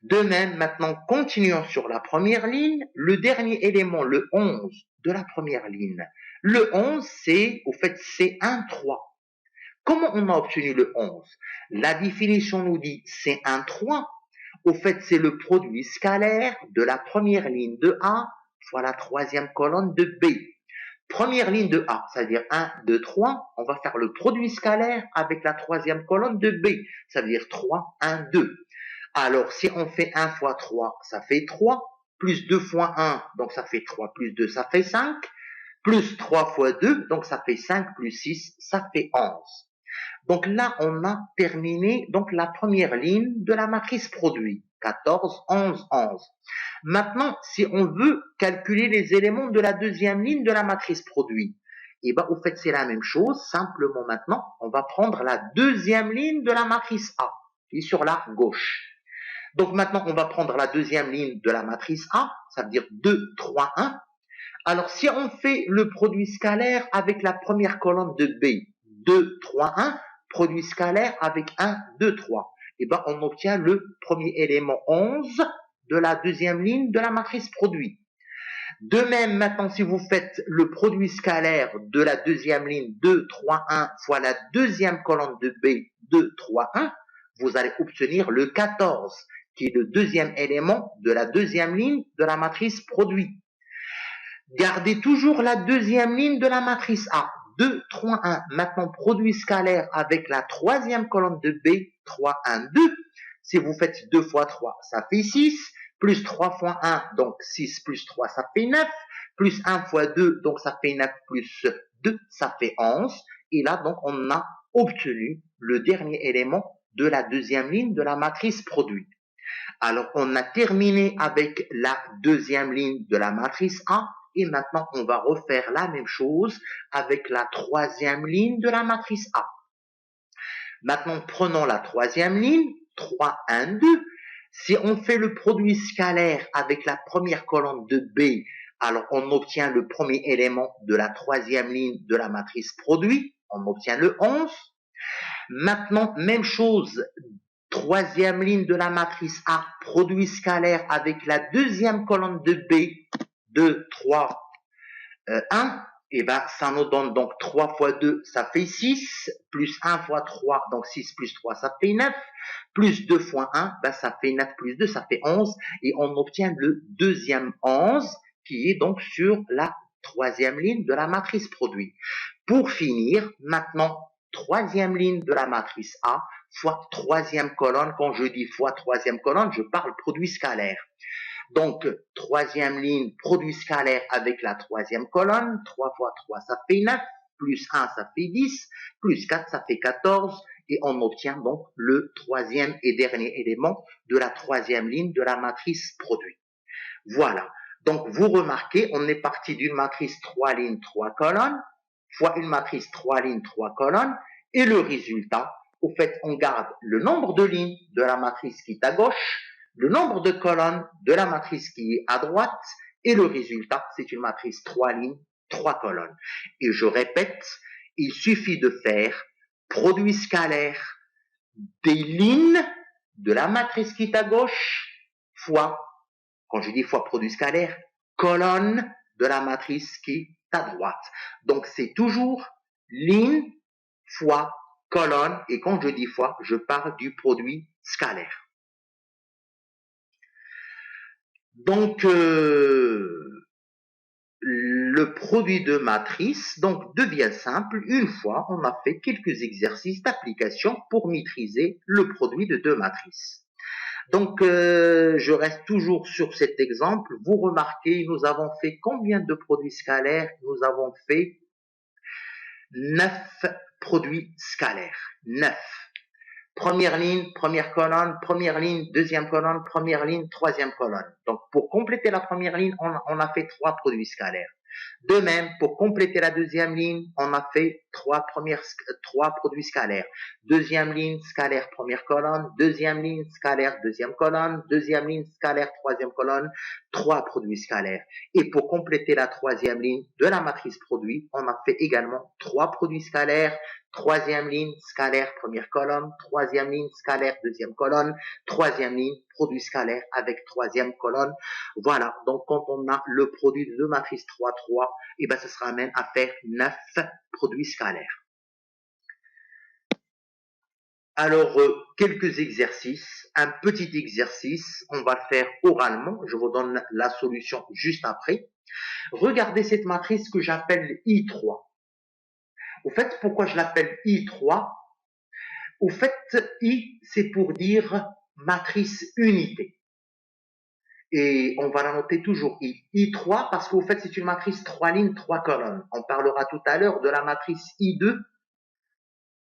De même, maintenant, continuons sur la première ligne. Le dernier élément, le 11 de la première ligne. Le 11, c'est, au fait, c'est 1, 3. Comment on a obtenu le 11 ? La définition nous dit c'est 1, 3. Au fait, c'est le produit scalaire de la première ligne de A fois la troisième colonne de B. Première ligne de A, c'est-à-dire 1, 2, 3, on va faire le produit scalaire avec la troisième colonne de B, c'est-à-dire 3, 1, 2. Alors, si on fait 1 fois 3, ça fait 3, plus 2 fois 1, donc ça fait 3, plus 2, ça fait 5, plus 3 fois 2, donc ça fait 5, plus 6, ça fait 11. Donc là, on a terminé donc la première ligne de la matrice produit, 14, 11, 11. Maintenant, si on veut calculer les éléments de la deuxième ligne de la matrice produit, et bien, au fait, c'est la même chose, simplement maintenant, on va prendre la deuxième ligne de la matrice A, qui est sur la gauche. Donc maintenant, on va prendre la deuxième ligne de la matrice A, ça veut dire 2, 3, 1. Alors, si on fait le produit scalaire avec la première colonne de B, 2, 3, 1, produit scalaire avec 1, 2, 3, et ben on obtient le premier élément 11 de la deuxième ligne de la matrice produit. De même, maintenant, si vous faites le produit scalaire de la deuxième ligne 2, 3, 1 fois la deuxième colonne de B, 2, 3, 1, vous allez obtenir le 14, qui est le deuxième élément de la deuxième ligne de la matrice produit. Gardez toujours la deuxième ligne de la matrice A, 2, 3, 1. Maintenant, produit scalaire avec la troisième colonne de B, 3, 1, 2. Si vous faites 2 fois 3, ça fait 6. Plus 3 fois 1, donc 6 plus 3, ça fait 9. Plus 1 fois 2, donc ça fait 9 plus 2, ça fait 11. Et là, donc, on a obtenu le dernier élément de la deuxième ligne de la matrice produit. Alors, on a terminé avec la deuxième ligne de la matrice A et maintenant, on va refaire la même chose avec la troisième ligne de la matrice A. Maintenant, prenons la troisième ligne, 3, 1, 2. Si on fait le produit scalaire avec la première colonne de B, alors on obtient le premier élément de la troisième ligne de la matrice produit, on obtient le 11. Maintenant, même chose, troisième ligne de la matrice A, produit scalaire avec la deuxième colonne de B, 2, 3, 1, et ben ça nous donne donc 3 fois 2, ça fait 6, plus 1 fois 3, donc 6 plus 3, ça fait 9, plus 2 fois 1, ben ça fait 9 plus 2, ça fait 11, et on obtient le deuxième 11, qui est donc sur la troisième ligne de la matrice produit. Pour finir, maintenant, troisième ligne de la matrice A, fois troisième colonne. Quand je dis fois troisième colonne, je parle produit scalaire. Donc, troisième ligne, produit scalaire avec la troisième colonne. 3 fois 3, ça fait 9. Plus 1, ça fait 10. Plus 4, ça fait 14. Et on obtient donc le troisième et dernier élément de la troisième ligne de la matrice produit. Voilà. Donc, vous remarquez, on est parti d'une matrice 3 lignes, 3 colonnes, fois une matrice 3 lignes, 3 colonnes, et le résultat, au fait, on garde le nombre de lignes de la matrice qui est à gauche, le nombre de colonnes de la matrice qui est à droite, et le résultat, c'est une matrice 3 lignes, 3 colonnes. Et je répète, il suffit de faire produit scalaire des lignes de la matrice qui est à gauche, fois, quand je dis fois produit scalaire, colonne de la matrice qui est à droite. Donc, c'est toujours ligne fois colonne, et quand je dis fois, je parle du produit scalaire. Donc, le produit de matrice donc devient simple une fois on a fait quelques exercices d'application pour maîtriser le produit de deux matrices. Donc, je reste toujours sur cet exemple. Vous remarquez, nous avons fait combien de produits scalaires? Nous avons fait 9 produits scalaires. 9. Première ligne, première colonne, première ligne, deuxième colonne, première ligne, troisième colonne. Donc, pour compléter la première ligne, on a fait 3 produits scalaires. De même, pour compléter la deuxième ligne, on a fait 3 produits scalaires. Deuxième ligne, scalaire, première colonne. Deuxième ligne, scalaire, deuxième colonne. Deuxième ligne, scalaire, troisième colonne. 3 produits scalaires. Et pour compléter la troisième ligne de la matrice produit, on a fait également 3 produits scalaires. Troisième ligne, scalaire, première colonne. Troisième ligne, scalaire, deuxième colonne. Troisième ligne, produit scalaire avec troisième colonne. Voilà. Donc, quand on a le produit de deux matrices 3, 3, et ben, ce sera même à faire 9 produits scalaires. Alors, quelques exercices. Un petit exercice, on va le faire oralement. Je vous donne la solution juste après. Regardez cette matrice que j'appelle I3. Au fait, pourquoi je l'appelle I3? Au fait, I, c'est pour dire matrice unité. Et on va la noter toujours I. I3 parce qu'au fait, c'est une matrice 3 lignes, 3 colonnes. On parlera tout à l'heure de la matrice I2.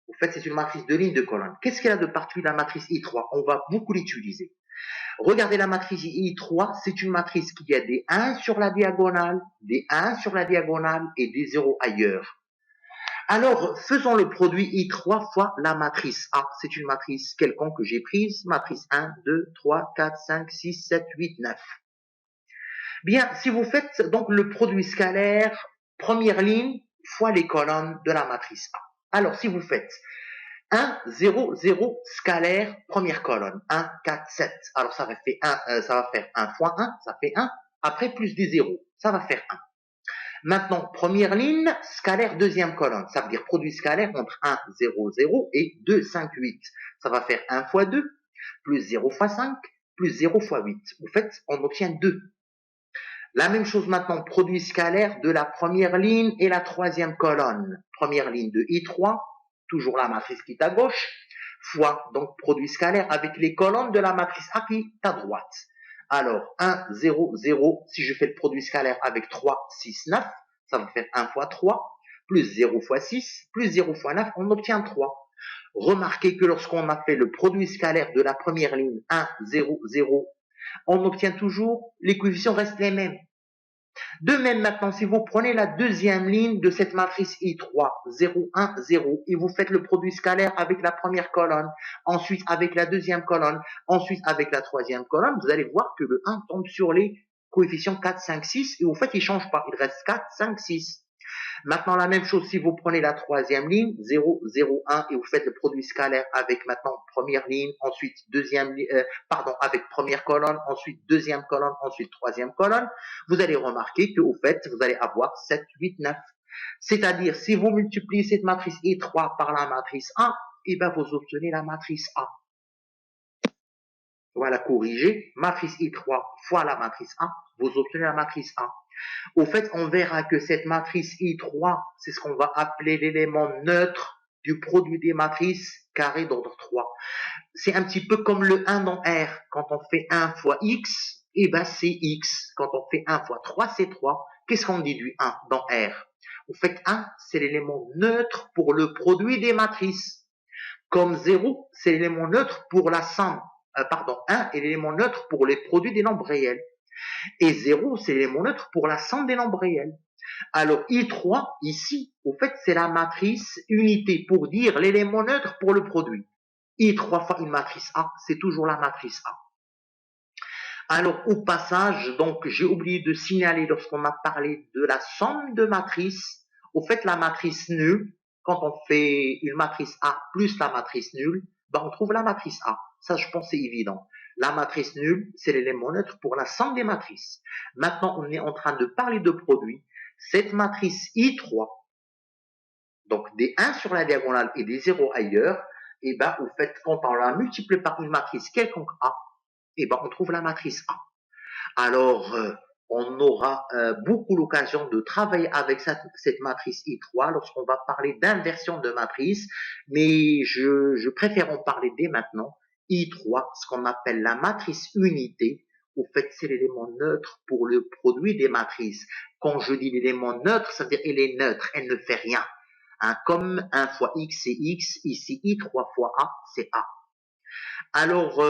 Au fait, c'est une matrice de lignes, de colonnes. Qu'est-ce qu'elle a de particulier la matrice I3? On va beaucoup l'utiliser. Regardez la matrice I3, c'est une matrice qui a des 1 sur la diagonale, des 1 sur la diagonale et des 0 ailleurs. Alors, faisons le produit I3 fois la matrice A. C'est une matrice quelconque que j'ai prise. Matrice 1, 2, 3, 4, 5, 6, 7, 8, 9. Bien, si vous faites donc le produit scalaire, première ligne, fois les colonnes de la matrice A. Alors, si vous faites 1, 0, 0, scalaire, première colonne. 1, 4, 7. Alors, ça va faire 1 fois 1, ça fait 1. Après, plus des 0, ça va faire 1. Maintenant, première ligne, scalaire, deuxième colonne. Ça veut dire produit scalaire entre 1, 0, 0 et 2, 5, 8. Ça va faire 1 fois 2, plus 0 fois 5, plus 0 fois 8. Au fait, on obtient 2. La même chose maintenant, produit scalaire de la première ligne et la troisième colonne. Première ligne de I3, toujours la matrice qui est à gauche, fois donc produit scalaire avec les colonnes de la matrice A qui est à droite. Alors, 1, 0, 0, si je fais le produit scalaire avec 3, 6, 9, ça va faire 1 fois 3, plus 0 fois 6, plus 0 fois 9, on obtient 3. Remarquez que lorsqu'on a fait le produit scalaire de la première ligne 1, 0, 0, on obtient toujours, les coefficients restent les mêmes. De même maintenant, si vous prenez la deuxième ligne de cette matrice I3, 0, 1, 0, et vous faites le produit scalaire avec la première colonne, ensuite avec la deuxième colonne, ensuite avec la troisième colonne, vous allez voir que le 1 tombe sur les coefficients 4, 5, 6, et au fait, il ne change pas, il reste 4, 5, 6. Maintenant, la même chose si vous prenez la troisième ligne, 0, 0, 1, et vous faites le produit scalaire avec maintenant première ligne, ensuite deuxième, avec première colonne, ensuite deuxième colonne, ensuite troisième colonne, vous allez remarquer qu'au fait, vous allez avoir 7, 8, 9. C'est-à-dire, si vous multipliez cette matrice I3 par la matrice A, et bien vous obtenez la matrice A. Voilà, corrigé, matrice I3 fois la matrice A, vous obtenez la matrice A. Au fait, on verra que cette matrice I3, c'est ce qu'on va appeler l'élément neutre du produit des matrices carré d'ordre 3. C'est un petit peu comme le 1 dans R. Quand on fait 1 fois X, eh ben c'est X. Quand on fait 1 fois 3, c'est 3. Qu'est-ce qu'on dit du 1 dans R? Au fait, 1, c'est l'élément neutre pour le produit des matrices. Comme 0, c'est l'élément neutre pour la somme. 1 est l'élément neutre pour les produits des nombres réels. Et 0, c'est l'élément neutre pour la somme des nombres réels. Alors, I3, ici, au fait, c'est la matrice unité pour dire l'élément neutre pour le produit. I3 fois une matrice A, c'est toujours la matrice A. Alors, au passage, donc, j'ai oublié de signaler lorsqu'on a parlé de la somme de matrices, au fait, la matrice nulle, quand on fait une matrice A plus la matrice nulle, ben, on trouve la matrice A. Ça, je pense, c'est évident. La matrice nulle, c'est l'élément neutre pour la somme des matrices. Maintenant, on est en train de parler de produit. Cette matrice I3, donc des 1 sur la diagonale et des 0 ailleurs, et ben, au fait, quand on la multiplie par une matrice quelconque A, et ben, on trouve la matrice A. Alors, on aura beaucoup l'occasion de travailler avec cette matrice I3 lorsqu'on va parler d'inversion de matrice, mais je préfère en parler dès maintenant. I3, ce qu'on appelle la matrice unité, au fait, c'est l'élément neutre pour le produit des matrices. Quand je dis l'élément neutre, ça veut dire elle est neutre, elle ne fait rien. Hein, comme 1 fois X, c'est X, ici I3 fois A, c'est A. Alors,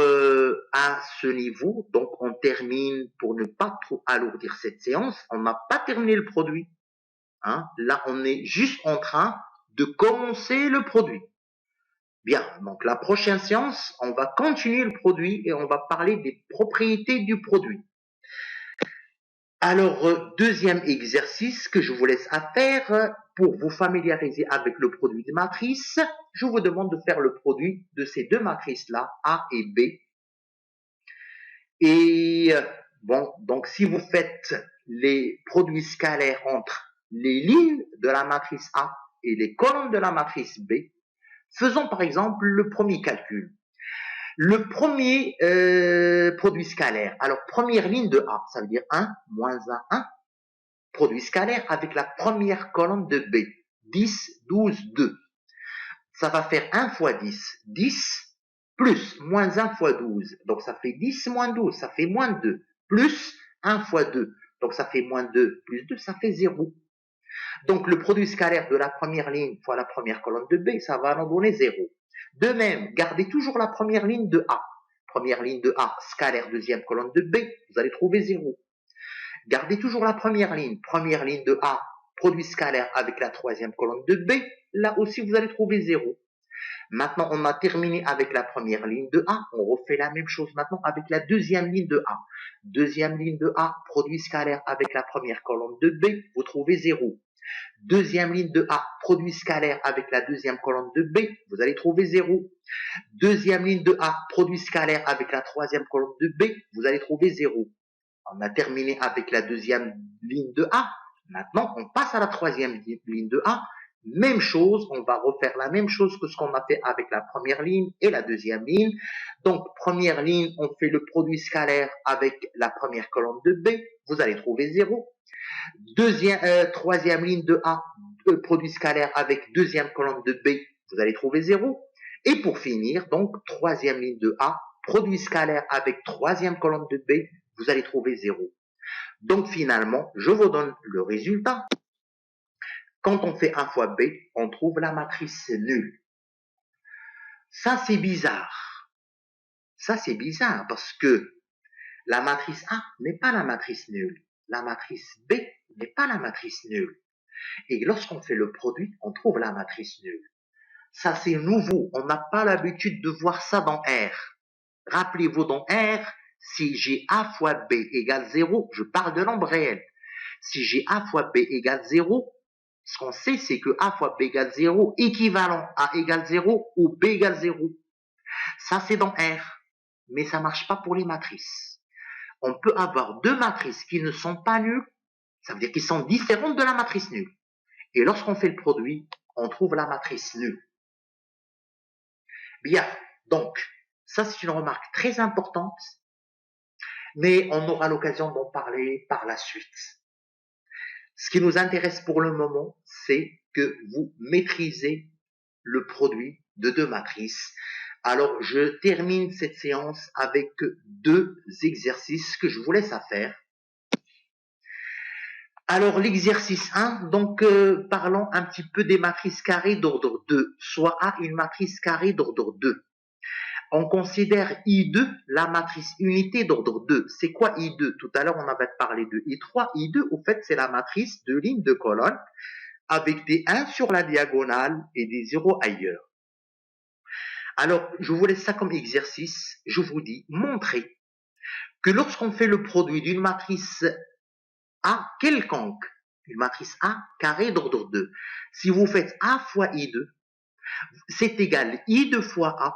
à ce niveau, donc on termine, pour ne pas trop alourdir cette séance, on n'a pas terminé le produit. Hein. Là, on est juste en train de commencer le produit. Bien, donc la prochaine séance, on va continuer le produit et on va parler des propriétés du produit. Alors, deuxième exercice que je vous laisse à faire pour vous familiariser avec le produit de matrice, je vous demande de faire le produit de ces deux matrices-là, A et B. Et bon, donc si vous faites les produits scalaires entre les lignes de la matrice A et les colonnes de la matrice B, faisons par exemple le premier calcul. Le premier produit scalaire. Alors, première ligne de A, ça veut dire 1, moins 1, 1. Produit scalaire avec la première colonne de B. 10, 12, 2. Ça va faire 1 fois 10. 10 plus moins 1 fois 12. Donc, ça fait 10 moins 12. Ça fait moins 2. Plus 1 fois 2. Donc, ça fait moins 2 plus 2. Ça fait 0. Donc, le produit scalaire de la première ligne fois la première colonne de B, ça va en donner 0. De même, gardez toujours la première ligne de A. Première ligne de A, scalaire deuxième colonne de B, vous allez trouver 0. Gardez toujours la première ligne de A, produit scalaire avec la troisième colonne de B, là aussi vous allez trouver 0. Maintenant, on a terminé avec la première ligne de A, on refait la même chose maintenant avec la deuxième ligne de A. Deuxième ligne de A, produit scalaire avec la première colonne de B, vous trouvez 0. Deuxième ligne de A, produit scalaire avec la deuxième colonne de B, vous allez trouver 0. Deuxième ligne de A, produit scalaire avec la troisième colonne de B, vous allez trouver 0. On a terminé avec la deuxième ligne de A. Maintenant, on passe à la troisième ligne de A. Même chose, on va refaire la même chose que ce qu'on a fait avec la première ligne et la deuxième ligne. Donc, première ligne, on fait le produit scalaire avec la première colonne de B, vous allez trouver 0. Troisième ligne de A, produit scalaire avec deuxième colonne de B, vous allez trouver 0. Et pour finir, donc, troisième ligne de A, produit scalaire avec troisième colonne de B, vous allez trouver 0. Donc finalement, je vous donne le résultat. Quand on fait 1 fois B, on trouve la matrice nulle. Ça, c'est bizarre. Ça, c'est bizarre parce que la matrice A n'est pas la matrice nulle. La matrice B n'est pas la matrice nulle. Et lorsqu'on fait le produit, on trouve la matrice nulle. Ça, c'est nouveau. On n'a pas l'habitude de voir ça dans R. Rappelez-vous, dans R, si j'ai A fois B égale 0, je parle de nombre réel. Si j'ai A fois B égale 0, ce qu'on sait, c'est que A fois B égale 0, équivalent à A égale 0 ou B égale 0. Ça, c'est dans R. Mais ça ne marche pas pour les matrices. On peut avoir deux matrices qui ne sont pas nulles, ça veut dire qu'elles sont différentes de la matrice nulle. Et lorsqu'on fait le produit, on trouve la matrice nulle. Bien, donc, ça c'est une remarque très importante, mais on aura l'occasion d'en parler par la suite. Ce qui nous intéresse pour le moment, c'est que vous maîtrisez le produit de deux matrices. Alors, je termine cette séance avec deux exercices que je vous laisse à faire. Alors, l'exercice 1, donc parlons un petit peu des matrices carrées d'ordre 2, soit A une matrice carrée d'ordre 2. On considère I2 la matrice unité d'ordre 2. C'est quoi I2? Tout à l'heure, on avait parlé de I3. I2, au fait, c'est la matrice de lignes de colonne avec des 1 sur la diagonale et des 0 ailleurs. Alors, je vous laisse ça comme exercice. Je vous dis, montrez que lorsqu'on fait le produit d'une matrice A quelconque, une matrice A carrée d'ordre 2, si vous faites A fois I2, c'est égal I2 fois A,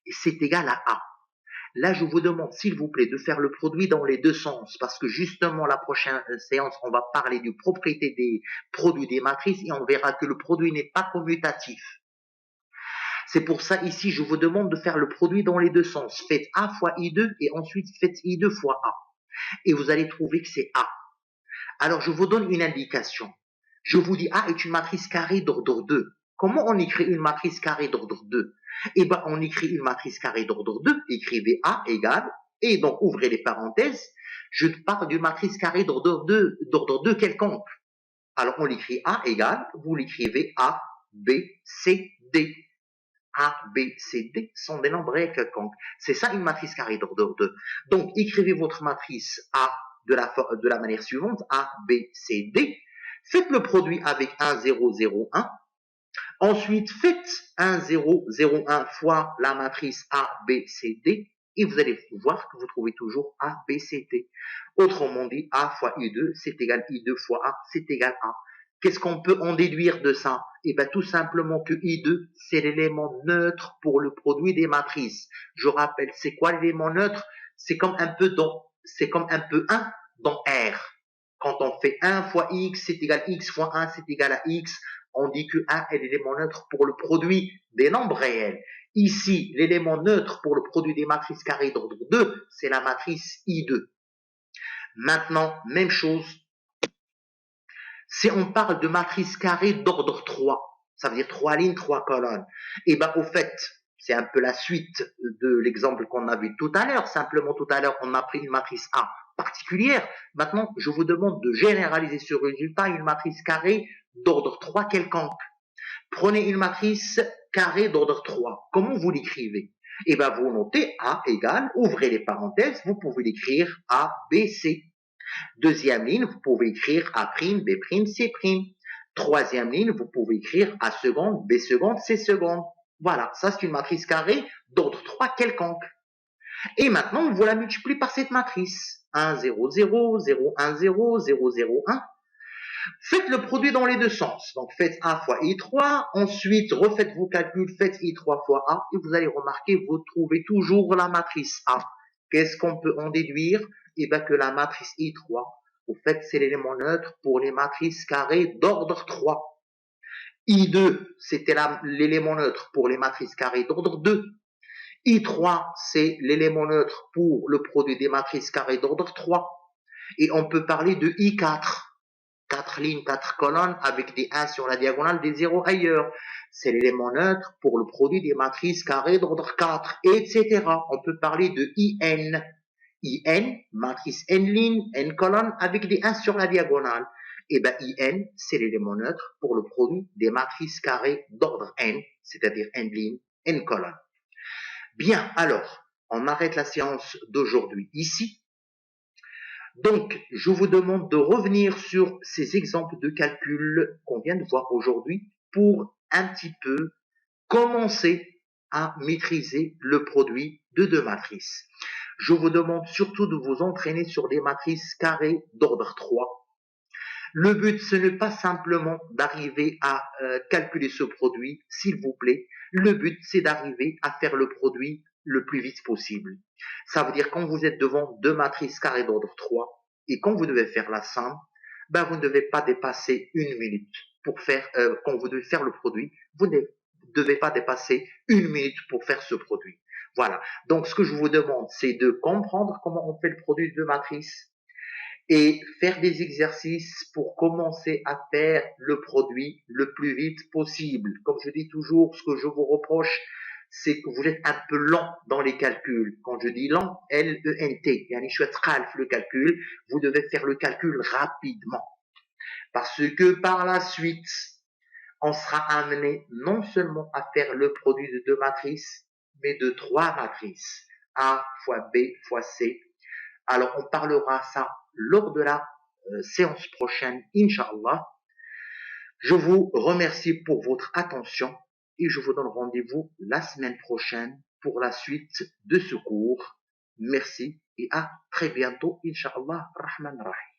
et c'est égal à A. Là, je vous demande, s'il vous plaît, de faire le produit dans les deux sens, parce que justement, la prochaine séance, on va parler du propriété des produits des matrices, et on verra que le produit n'est pas commutatif. C'est pour ça, ici, je vous demande de faire le produit dans les deux sens. Faites A fois I2, et ensuite faites I2 fois A. Et vous allez trouver que c'est A. Alors, je vous donne une indication. Je vous dis A est une matrice carrée d'ordre 2. Comment on écrit une matrice carrée d'ordre 2? Eh bien, on écrit une matrice carrée d'ordre 2, écrivez A égale, et donc ouvrez les parenthèses, je parle d'une matrice carrée d'ordre 2 quelconque. Alors, on l'écrit A égale, vous l'écrivez A, B, C, D. A, B, C, D sont des nombres réels quelconques. C'est ça une matrice carrée d'ordre 2. Donc, écrivez votre matrice A de la manière suivante, A, B, C, D. Faites le produit avec 1, 0, 0, 1. Ensuite, faites 1, 0, 0, 1 fois la matrice A, B, C, D. Et vous allez voir que vous trouvez toujours A, B, C, D. Autrement dit, A fois I2, c'est égal I2 fois A, c'est égal A. Qu'est-ce qu'on peut en déduire de ça? Eh bien, tout simplement que I2, c'est l'élément neutre pour le produit des matrices. Je rappelle, c'est quoi l'élément neutre? C'est comme un peu 1 dans R. Quand on fait 1 fois X, c'est égal à X fois 1, c'est égal à X. On dit que 1 est l'élément neutre pour le produit des nombres réels. Ici, l'élément neutre pour le produit des matrices carrées d'ordre 2, c'est la matrice I2. Maintenant, même chose. Si on parle de matrice carrée d'ordre 3, ça veut dire 3 lignes, 3 colonnes, et bien au fait, c'est un peu la suite de l'exemple qu'on a vu tout à l'heure. Simplement tout à l'heure, on a pris une matrice A particulière. Maintenant, je vous demande de généraliser ce résultat à une matrice carrée d'ordre 3 quelconque. Prenez une matrice carrée d'ordre 3. Comment vous l'écrivez? Eh bien, vous notez A égale, ouvrez les parenthèses, vous pouvez l'écrire A, B, C. Deuxième ligne, vous pouvez écrire A', B', C'. Troisième ligne, vous pouvez écrire A seconde, B seconde, C seconde. Voilà, ça c'est une matrice carrée d'ordre 3 quelconque. Et maintenant, vous la multipliez par cette matrice. 1, 0, 0, 0, 1, 0, 0, 0, 1. Faites le produit dans les deux sens. Donc, faites A fois I3. Ensuite, refaites vos calculs, faites I3 fois A. Et vous allez remarquer, vous trouvez toujours la matrice A. Qu'est-ce qu'on peut en déduire? Eh bien, que la matrice I3, au fait, c'est l'élément neutre pour les matrices carrées d'ordre 3. I2, c'était l'élément neutre pour les matrices carrées d'ordre 2. I3, c'est l'élément neutre pour le produit des matrices carrées d'ordre 3. Et on peut parler de I4. 4 lignes, 4 colonnes avec des 1 sur la diagonale, des 0 ailleurs. C'est l'élément neutre pour le produit des matrices carrées d'ordre 4, etc. On peut parler de IN. IN, matrice N lignes, N colonnes avec des 1 sur la diagonale. Et bien IN, c'est l'élément neutre pour le produit des matrices carrées d'ordre N, c'est-à-dire N lignes, une colonne. Bien, alors, on arrête la séance d'aujourd'hui ici. Donc, je vous demande de revenir sur ces exemples de calcul qu'on vient de voir aujourd'hui pour un petit peu commencer à maîtriser le produit de deux matrices. Je vous demande surtout de vous entraîner sur des matrices carrées d'ordre 3. Le but, ce n'est pas simplement d'arriver à calculer ce produit, s'il vous plaît. Le but, c'est d'arriver à faire le produit le plus vite possible. Ça veut dire quand vous êtes devant deux matrices carrées d'ordre 3 et quand vous devez faire la somme, ben vous ne devez pas dépasser une minute pour faire, quand vous devez faire le produit, vous ne devez pas dépasser une minute pour faire ce produit. Voilà. Donc, ce que je vous demande, c'est de comprendre comment on fait le produit de deux matrices et faire des exercices pour commencer à faire le produit le plus vite possible. Comme je dis toujours, ce que je vous reproche, c'est que vous êtes un peu lent dans les calculs. Quand je dis lent, L-E-N-T, yani je suis le calcul, vous devez faire le calcul rapidement. Parce que par la suite, on sera amené non seulement à faire le produit de deux matrices, mais de trois matrices. A fois B fois C. Alors, on parlera ça lors de la séance prochaine, Inch'Allah. Je vous remercie pour votre attention et je vous donne rendez-vous la semaine prochaine pour la suite de ce cours. Merci et à très bientôt, Inch'Allah, Rahman Rahim.